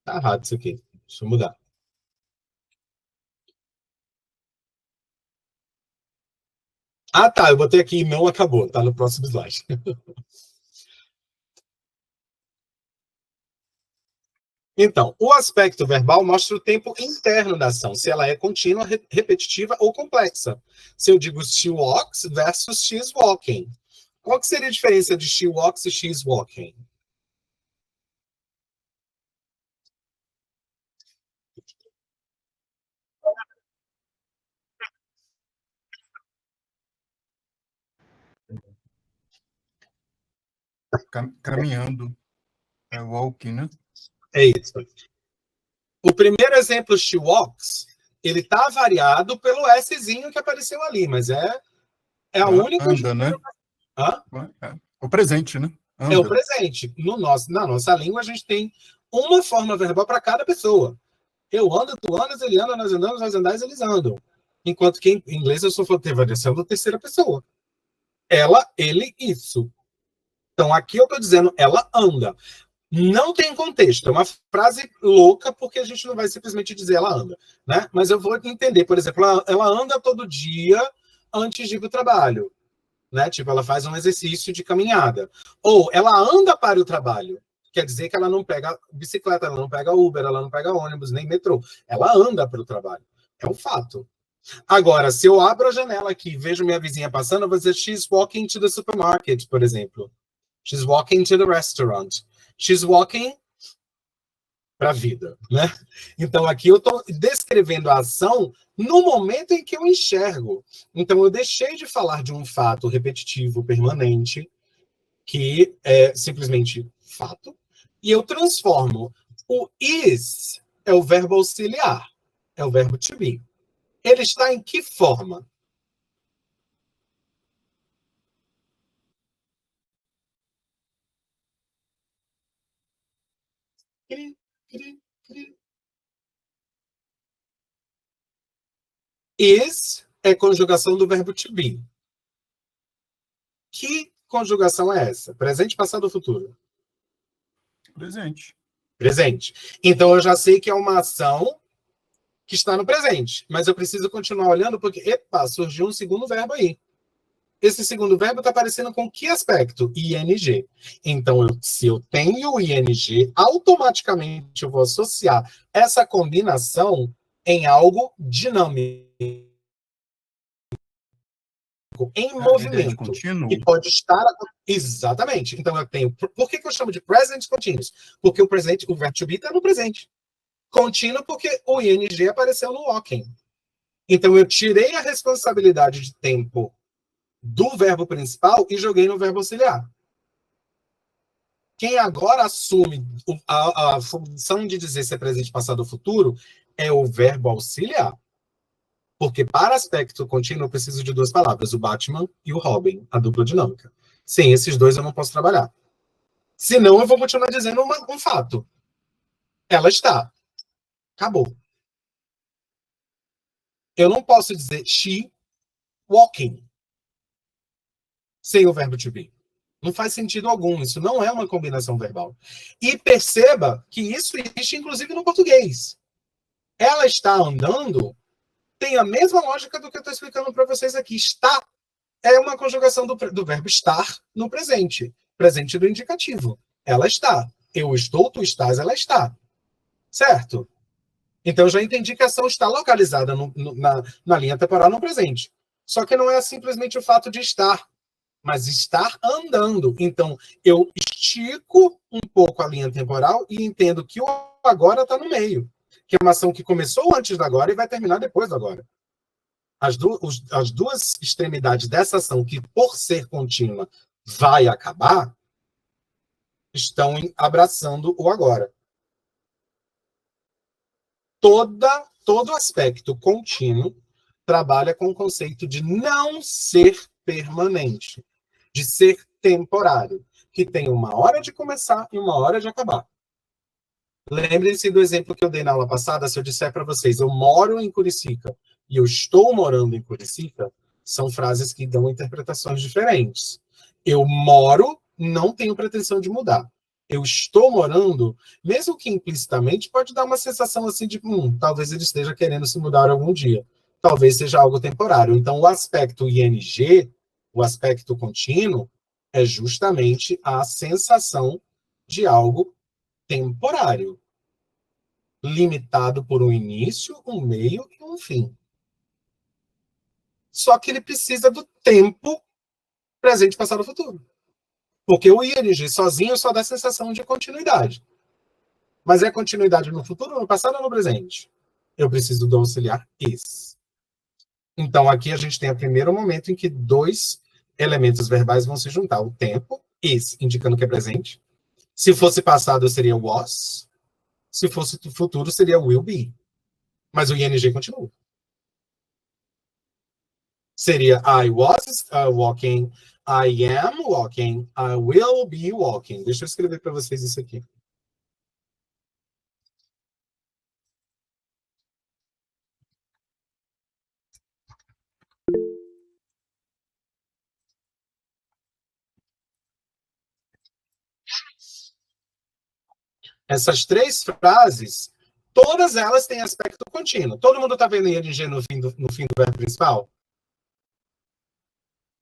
A: Tá errado isso aqui. Deixa eu mudar. Ah, tá. Eu botei aqui e não acabou. Tá no próximo slide. Então, o aspecto verbal mostra o tempo interno da ação, se ela é contínua, repetitiva ou complexa. Se eu digo she walks versus she's walking. Qual que seria a diferença de she walks e she's walking?
G: Caminhando. É walking, né?
A: É isso. O primeiro exemplo, she walks, ele está variado pelo Szinho que apareceu ali, mas é a única...
G: Anda, né?
A: Hã?
G: É o presente, né? Anda.
A: É o presente. Na nossa língua, a gente tem uma forma verbal para cada pessoa. Eu ando, tu andas, ele anda, nós andamos, nós andais, eles andam. Enquanto que em inglês eu sou variação da terceira pessoa. Ela, ele, isso. Então aqui eu estou dizendo, ela anda. Não tem contexto, é uma frase louca, porque a gente não vai simplesmente dizer ela anda, né? Mas eu vou entender, por exemplo, ela anda todo dia antes de ir para o trabalho, né? Tipo, ela faz um exercício de caminhada. Ou ela anda para o trabalho, quer dizer que ela não pega bicicleta, ela não pega Uber, ela não pega ônibus, nem metrô. Ela anda para o trabalho. É um fato. Agora, se eu abro a janela aqui e vejo minha vizinha passando, eu vou dizer she's walking to the supermarket, por exemplo. She's walking to the restaurant. She's walking para a vida, né? Então, aqui eu estou descrevendo a ação no momento em que eu enxergo. Então, eu deixei de falar de um fato repetitivo, permanente, que é simplesmente fato, e eu transformo. O is é o verbo auxiliar, é o verbo to be. Ele está em que forma? Is é conjugação do verbo to be. Que conjugação é essa? Presente, passado ou futuro?
G: Presente.
A: Presente. Então eu já sei que é uma ação que está no presente, mas eu preciso continuar olhando porque, epa, surgiu um segundo verbo aí. Esse segundo verbo está aparecendo com que aspecto? ING. Então, se eu tenho o ING, automaticamente eu vou associar essa combinação em algo dinâmico, em movimento, que pode estar... Exatamente. Então, eu tenho... Por que eu chamo de present continuous? Porque o verbo to be está no presente. Contínuo porque o ING apareceu no walking. Então, eu tirei a responsabilidade de tempo do verbo principal e joguei no verbo auxiliar. Quem agora assume a função de dizer se é presente, passado ou futuro é o verbo auxiliar. Porque para aspecto contínuo eu preciso de duas palavras, o Batman e o Robin, a dupla dinâmica. Sem esses dois eu não posso trabalhar. Senão eu vou continuar dizendo um fato. Ela está. Acabou. Eu não posso dizer she walking sem o verbo to be. Não faz sentido algum. Isso não é uma combinação verbal. E perceba que isso existe, inclusive, no português. Ela está andando tem a mesma lógica do que eu estou explicando para vocês aqui. Está é uma conjugação do verbo estar no presente. Presente do indicativo. Ela está. Eu estou, tu estás, ela está. Certo? Então, eu já entendi que a ação está localizada na linha temporal no presente. Só que não é simplesmente o fato de estar, mas estar andando. Então, eu estico um pouco a linha temporal e entendo que o agora está no meio, que é uma ação que começou antes do agora e vai terminar depois do agora. As duas extremidades dessa ação, que por ser contínua vai acabar, estão abraçando o agora. Todo aspecto contínuo trabalha com o conceito de não ser permanente, de ser temporário, que tem uma hora de começar e uma hora de acabar. Lembrem-se do exemplo que eu dei na aula passada. Se eu disser para vocês, eu moro em Curicica e eu estou morando em Curicica, são frases que dão interpretações diferentes. Eu moro, não tenho pretensão de mudar. Eu estou morando, mesmo que implicitamente, pode dar uma sensação assim de, talvez ele esteja querendo se mudar algum dia. Talvez seja algo temporário. Então, o aspecto ING, o aspecto contínuo, é justamente a sensação de algo temporário, limitado por um início, um meio e um fim. Só que ele precisa do tempo presente, passado e futuro. Porque o ING sozinho só dá a sensação de continuidade. Mas é continuidade no futuro, no passado ou no presente? Eu preciso do auxiliar is. Então, aqui a gente tem o primeiro momento em que dois elementos verbais vão se juntar. O tempo, is, indicando que é presente. Se fosse passado, seria was. Se fosse futuro, seria will be. Mas o ING continua. Seria I was walking, I am walking, I will be walking. Deixa eu escrever para vocês isso aqui. Essas três frases, todas elas têm aspecto contínuo. Todo mundo está vendo ING no fim do verbo principal?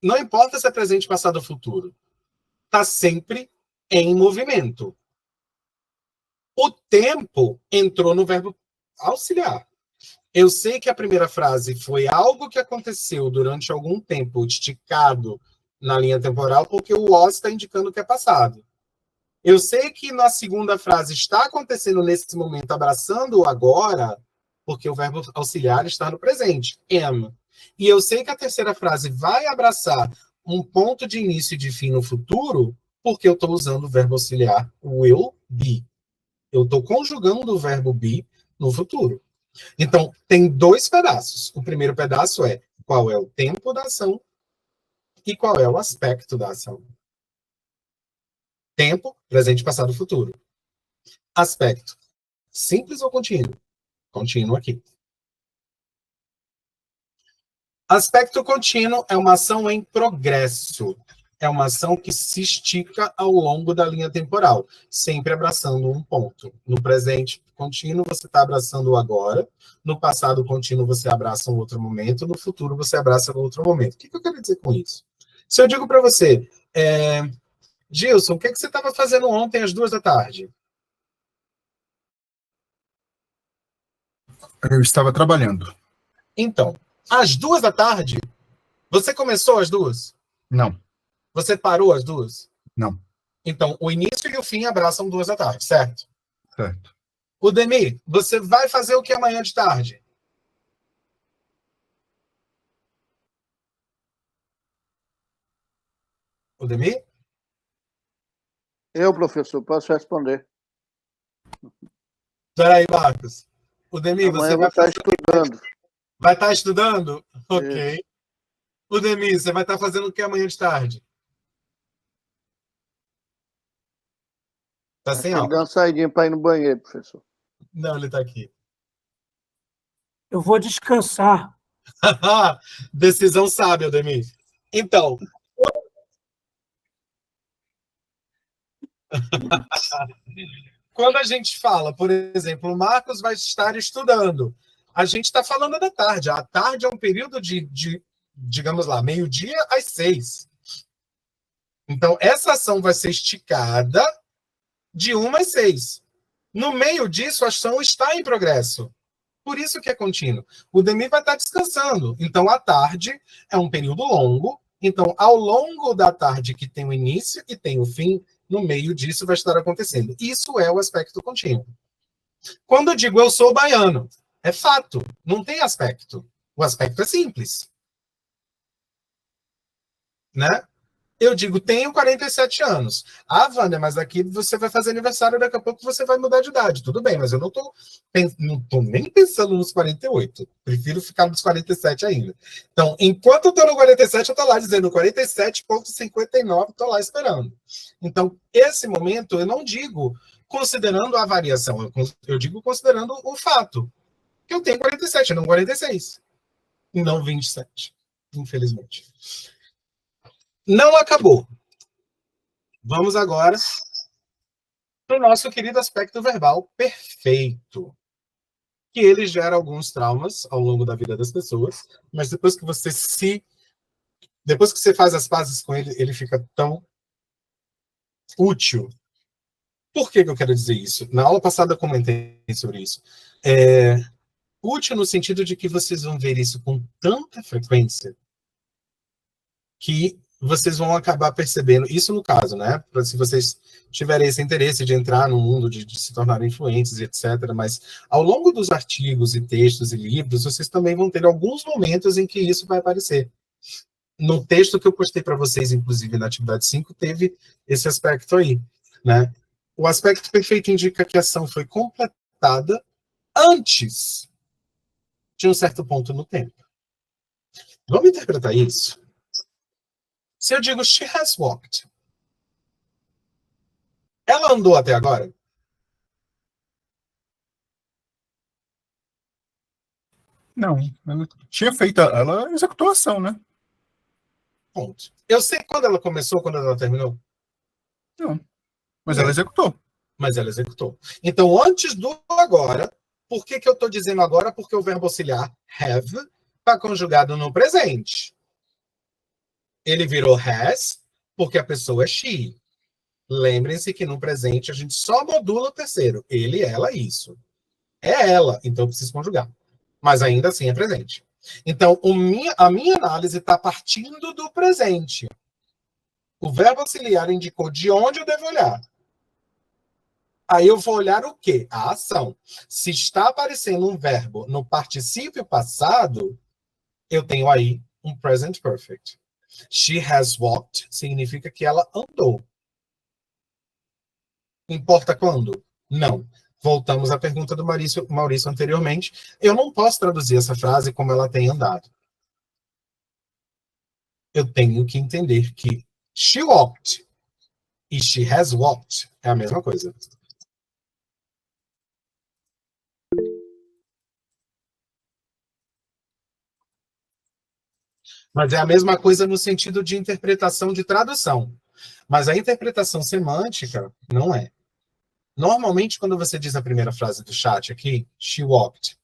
A: Não importa se é presente, passado ou futuro. Está sempre em movimento. O tempo entrou no verbo auxiliar. Eu sei que a primeira frase foi algo que aconteceu durante algum tempo, esticado na linha temporal, porque o was está indicando que é passado. Eu sei que na segunda frase está acontecendo nesse momento, abraçando o agora, porque o verbo auxiliar está no presente, am. E eu sei que a terceira frase vai abraçar um ponto de início e de fim no futuro, porque eu estou usando o verbo auxiliar will be. Eu estou conjugando o verbo be no futuro. Então, tem dois pedaços. O primeiro pedaço é qual é o tempo da ação e qual é o aspecto da ação. Tempo, presente, passado, futuro. Aspecto, simples ou contínuo? Contínuo aqui. Aspecto contínuo é uma ação em progresso. É uma ação que se estica ao longo da linha temporal, sempre abraçando um ponto. No presente contínuo, você está abraçando o agora. No passado contínuo, você abraça um outro momento. No futuro, você abraça um outro momento. O que eu quero dizer com isso? Se eu digo para você, Gilson, o que você estava fazendo ontem às 14h?
G: Eu estava trabalhando.
A: Então, às 14h, você começou às 2h?
G: Não.
A: Você parou às 2h?
G: Não.
A: Então, o início e o fim abraçam 14h, certo?
G: Certo.
A: O Demi, você vai fazer o que amanhã de tarde? O Demi?
H: Eu, professor, posso responder.
A: Espera aí, Marcos. O Demi,
H: Amanhã
A: você
H: eu vou
A: vai
H: estar estudando.
A: Vai estar estudando? Ok.
H: Isso.
A: O Demi, você vai estar fazendo o que amanhã de tarde? Tá sem
H: Ele
A: aula.
H: dá uma saidinha para ir no banheiro, professor.
A: Não, ele está aqui.
I: Eu vou descansar.
A: Decisão sábia, Demi. Então. Quando a gente fala, por exemplo, o Marcos vai estar estudando, a gente está falando da tarde. A tarde é um período de digamos lá, 12h às 6h. Então, essa ação vai ser esticada de 1 às 6h. No meio disso, a ação está em progresso. Por isso que é contínuo. O Demi vai estar descansando. Então, a tarde é um período longo. Então, ao longo da tarde, que tem o início e tem o fim, no meio disso vai estar acontecendo. Isso é o aspecto contínuo. Quando eu digo eu sou baiano, é fato, não tem aspecto. O aspecto é simples. Né? Eu digo, tenho 47 anos. Ah, Wanda, mas aqui você vai fazer aniversário, daqui a pouco você vai mudar de idade. Tudo bem, mas eu não tô nem pensando nos 48. Prefiro ficar nos 47 ainda. Então, enquanto eu tô no 47, eu tô lá dizendo 47,59, tô lá esperando. Então, esse momento, eu não digo considerando a variação, eu digo considerando o fato que eu tenho 47, não 46. E não 27, infelizmente. Não acabou. Vamos agora para o nosso querido aspecto verbal perfeito, que ele gera alguns traumas ao longo da vida das pessoas, mas depois que você faz as pazes com ele, ele fica tão útil. Por que eu quero dizer isso? Na aula passada eu comentei sobre isso. Útil no sentido de que vocês vão ver isso com tanta frequência que vocês vão acabar percebendo, isso no caso, né? Se vocês tiverem esse interesse de entrar no mundo, de se tornar influentes, etc. Mas ao longo dos artigos e textos e livros, vocês também vão ter alguns momentos em que isso vai aparecer. No texto que eu postei para vocês, inclusive na atividade 5, teve esse aspecto aí, né? O aspecto perfeito indica que a ação foi completada antes de um certo ponto no tempo. Vamos interpretar isso? Se eu digo, she has walked, ela andou até agora?
G: Não, ela tinha feito, ela executou a ação, né?
A: Ponto. Eu sei quando ela começou, quando ela terminou?
G: Não. Mas ela executou.
A: Mas ela executou. Então, antes do agora, por que eu estou dizendo agora? Porque o verbo auxiliar have está conjugado no presente. Ele virou has porque a pessoa é she. Lembrem-se que no presente a gente só modula o terceiro. Ele, ela, isso. É ela, então eu preciso conjugar. Mas ainda assim é presente. Então, a minha análise está partindo do presente. O verbo auxiliar indicou de onde eu devo olhar. Aí eu vou olhar o quê? A ação. Se está aparecendo um verbo no particípio passado, eu tenho aí um present perfect. She has walked significa que ela andou. Importa quando? Não. Voltamos à pergunta do Maurício anteriormente. Eu não posso traduzir essa frase como ela tem andado. Eu tenho que entender que she walked e she has walked é a mesma coisa. Mas é a mesma coisa no sentido de interpretação de tradução. Mas a interpretação semântica não é. Normalmente, quando você diz a primeira frase do chat aqui, she walked,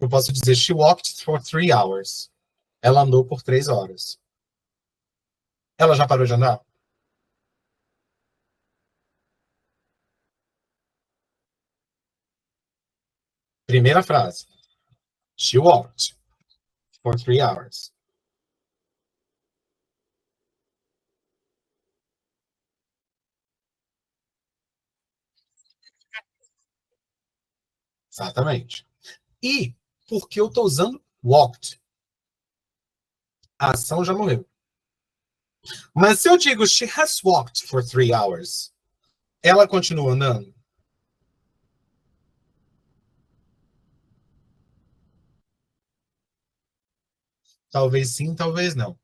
A: eu posso dizer she walked for 3 hours. Ela andou por 3 horas. Ela já parou de andar? Primeira frase. She walked for 3 hours. Exatamente. E porque eu estou usando walked? A ação já morreu. Mas se eu digo she has walked for 3 hours, ela continua andando? Talvez sim, talvez não.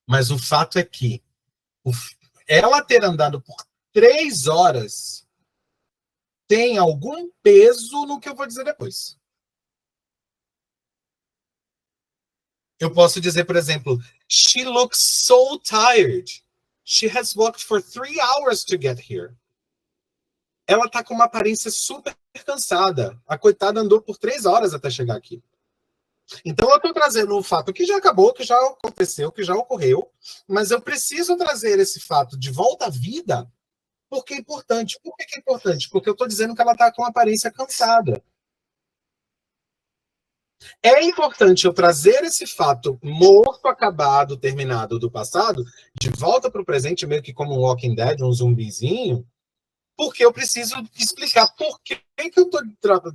A: Mas o fato é que ela ter andado por 3 horas tem algum peso no que eu vou dizer depois. Eu posso dizer, por exemplo, she looks so tired. She has walked for 3 hours to get here. Ela está com uma aparência super cansada. A coitada andou por 3 horas até chegar aqui. Então, eu estou trazendo um fato que já acabou, que já aconteceu, que já ocorreu, mas eu preciso trazer esse fato de volta à vida porque é importante. Por que é importante? Porque eu estou dizendo que ela está com uma aparência cansada. É importante eu trazer esse fato morto, acabado, terminado do passado, de volta para o presente, meio que como um Walking Dead, um zumbizinho, porque eu preciso explicar por que eu estou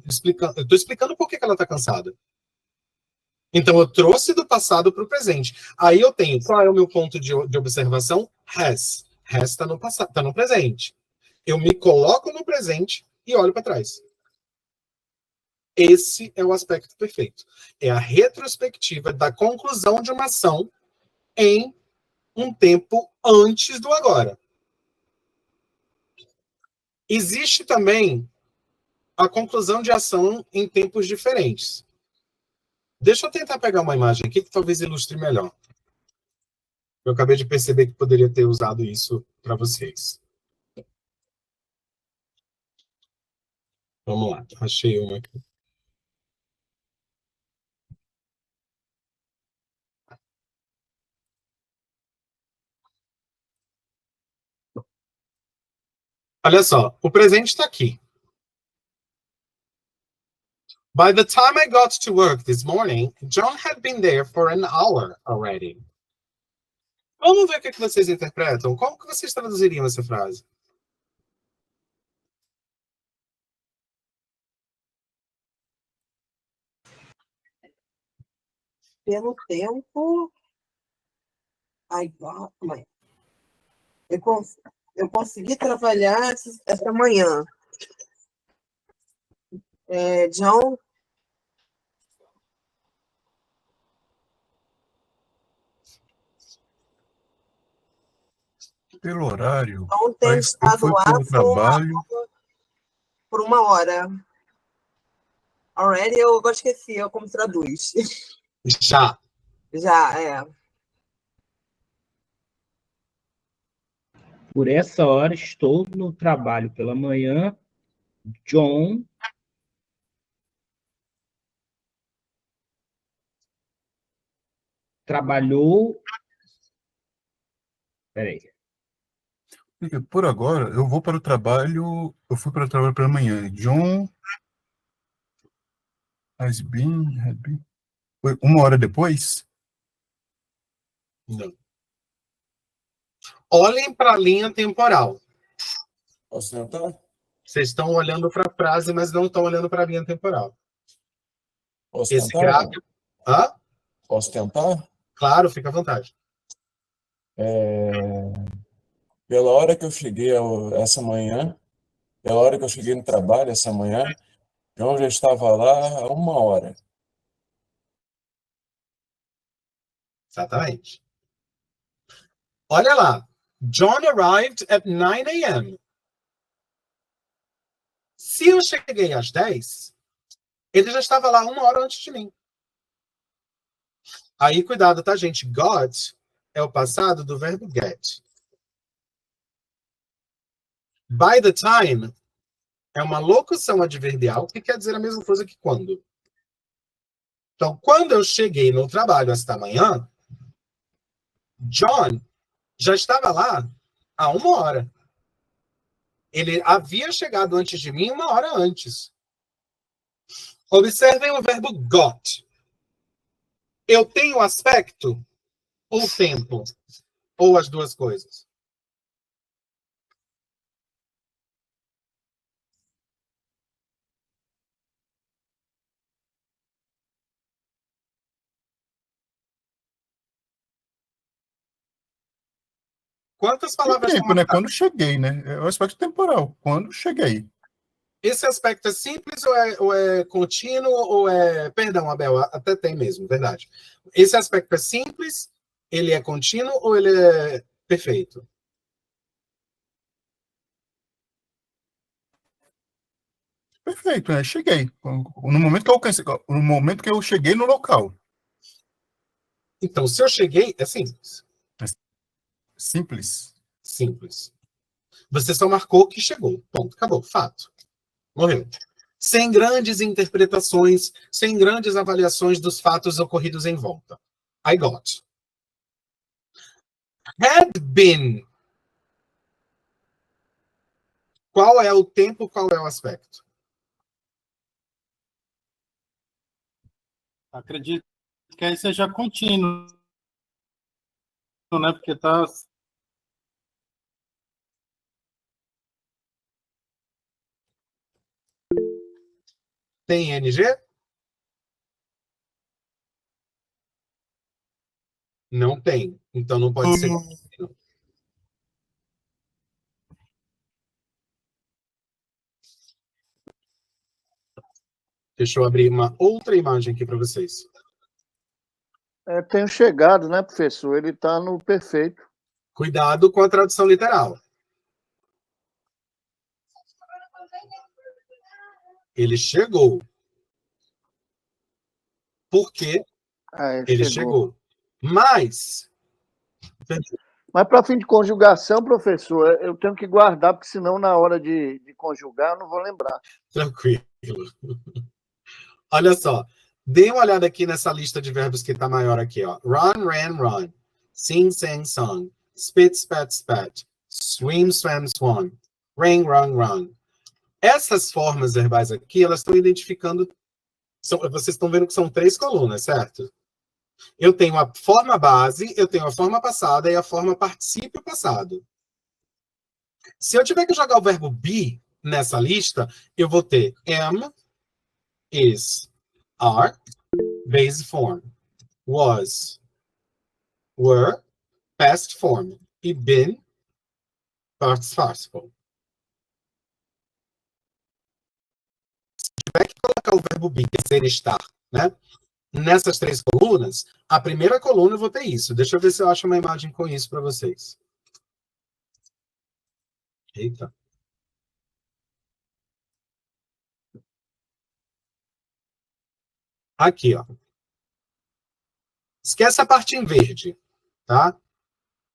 A: explicando. Eu estou explicando por que ela está cansada. Então, eu trouxe do passado para o presente. Aí eu tenho, qual é o meu ponto de observação? Has. Has está no passado, está no presente. Eu me coloco no presente e olho para trás. Esse é o aspecto perfeito. É a retrospectiva da conclusão de uma ação em um tempo antes do agora. Existe também a conclusão de ação em tempos diferentes. Deixa eu tentar pegar uma imagem aqui que talvez ilustre melhor. Eu acabei de perceber que poderia ter usado isso para vocês. Vamos lá, achei uma aqui. Olha só, o presente está aqui. By the time I got to work this morning, John had been there for an hour already. Vamos ver o que vocês interpretam. Como que vocês traduziriam essa frase?
E: Pelo tempo. Ai, mãe. Eu consegui trabalhar essa manhã. John.
G: Pelo horário.
E: John tem estado lá por uma hora. Already, eu agora esqueci como traduz.
A: Já.
E: Já, é.
C: Por essa hora, estou no trabalho pela manhã. John trabalhou. Peraí.
G: Por agora, eu vou para o trabalho. Eu fui para o trabalho pela manhã. John had been. Foi uma hora depois?
A: Não. Olhem para a linha temporal.
F: Posso tentar?
A: Vocês estão olhando para a frase, mas não estão olhando para a linha temporal.
F: Posso
A: Esse
F: tentar?
A: gráfico. Hã?
F: Posso tentar?
A: Claro, fica à vontade.
F: Pela hora que eu cheguei essa manhã, pela hora que eu cheguei no trabalho essa manhã, João já estava lá há uma hora.
A: Exatamente. Olha lá. John arrived at 9 a.m. Se eu cheguei às 10, ele já estava lá uma hora antes de mim. Aí, cuidado, tá, gente? Got é o passado do verbo get. By the time é uma locução adverbial que quer dizer a mesma coisa que quando. Então, quando eu cheguei no trabalho esta manhã, John já estava lá há uma hora. Ele havia chegado antes de mim uma hora antes. Observem o verbo got. Eu tenho aspecto ou tempo? Ou as duas coisas? Quantas palavras
G: Tempo, né? Quando cheguei, né? É o aspecto temporal. Quando cheguei.
A: Esse aspecto é simples ou é contínuo ou é... Perdão, Abel, até tem mesmo, verdade. Esse aspecto é simples, ele é contínuo ou ele é perfeito?
G: Perfeito, né? Cheguei. No momento que eu alcancei, no momento que eu cheguei no local.
A: Então, se eu cheguei, é simples.
G: Simples.
A: Simples. Você só marcou que chegou. Ponto, acabou, fato. Morreu. Sem grandes interpretações, sem grandes avaliações dos fatos ocorridos em volta. I got. Had been. Qual é o tempo, qual é o aspecto?
D: Acredito que aí seja contínuo, né? Porque tá...
A: Tem ING? Não tem. Então não pode ser contínuo. Deixa eu abrir uma outra imagem aqui para vocês.
H: Tenho chegado, né, professor? Ele está no perfeito.
A: Cuidado com a tradução literal. Ele chegou. Por quê? Ele chegou. Mas
H: para fim de conjugação, professor, eu tenho que guardar, porque senão na hora de conjugar eu não vou lembrar.
A: Tranquilo. Olha só. Dê uma olhada aqui nessa lista de verbos que está maior aqui, ó. Run, ran, run. Sing, sang, sung. Spit, spat, spat. Swim, swam, swam. Ring, run, run. Essas formas verbais aqui, elas estão identificando... vocês estão vendo que são 3 colunas, certo? Eu tenho a forma base, eu tenho a forma passada e a forma particípio passado. Se eu tiver que jogar o verbo be nessa lista, eu vou ter am, is, are, base form, was, were, past form, e been, past participle. Se tiver que colocar o verbo be, ser, estar, né? Nessas 3 colunas, a primeira coluna eu vou ter isso. Deixa eu ver se eu acho uma imagem com isso para vocês. Eita. Aqui, ó. Esquece a parte em verde, tá?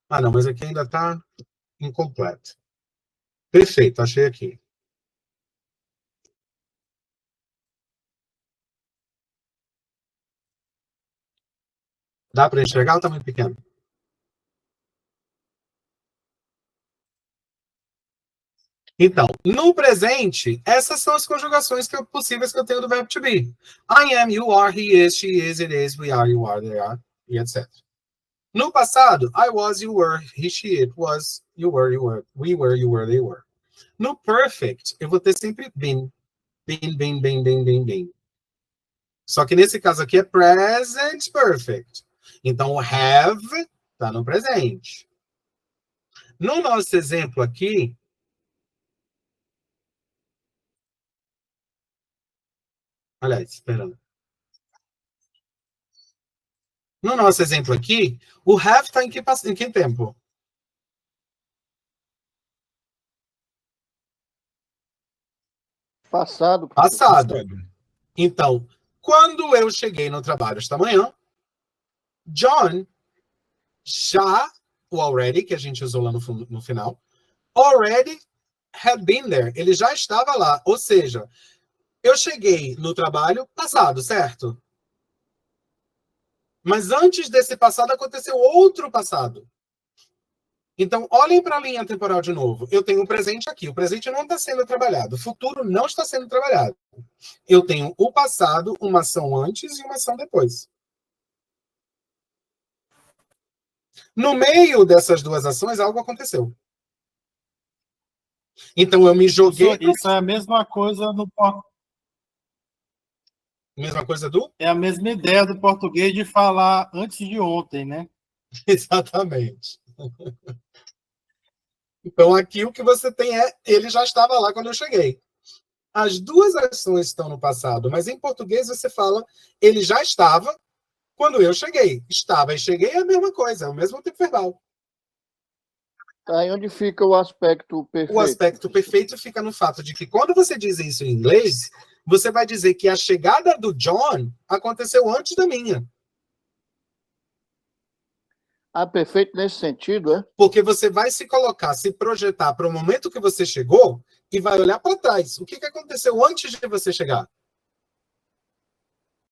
A: Ah, não, mas aqui ainda está incompleto. Perfeito, achei aqui. Dá para enxergar ou está muito pequeno? Então, no presente, essas são as conjugações possíveis que eu tenho do verbo to be. I am, you are, he is, she is, it is, we are, you are, they are, e etc. No passado, I was, you were, he, she, it was, you were, we were, you were, they were. No perfect, eu vou ter sempre been. Been. Só que nesse caso aqui é present perfect. Então, o have está no presente. No nosso exemplo aqui, aliás, esperando. No nosso exemplo aqui, o have está em que tempo?
H: Passado.
A: Então, quando eu cheguei no trabalho esta manhã, John o already, que a gente usou lá no final, already had been there. Ele já estava lá. Ou seja, eu cheguei no trabalho passado, certo? Mas antes desse passado aconteceu outro passado. Então, olhem para a linha temporal de novo. Eu tenho o presente aqui. O presente não está sendo trabalhado. O futuro não está sendo trabalhado. Eu tenho o passado, uma ação antes e uma ação depois. No meio dessas 2 ações, algo aconteceu. Então, eu me joguei...
D: Isso é a mesma coisa no português.
A: Mesma coisa do?
D: É a mesma ideia do português de falar antes de ontem, né?
A: Exatamente. Então, aqui o que você tem é, ele já estava lá quando eu cheguei. As 2 ações estão no passado, mas em português você fala, ele já estava quando eu cheguei. Estava e cheguei é a mesma coisa, é o mesmo tempo verbal.
H: Aí onde fica o aspecto perfeito?
A: O aspecto perfeito fica no fato de que quando você diz isso em inglês, você vai dizer que a chegada do John aconteceu antes da minha.
H: Perfeito nesse sentido, é?
A: Porque você vai se colocar, se projetar para o momento que você chegou e vai olhar para trás. O que aconteceu antes de você chegar?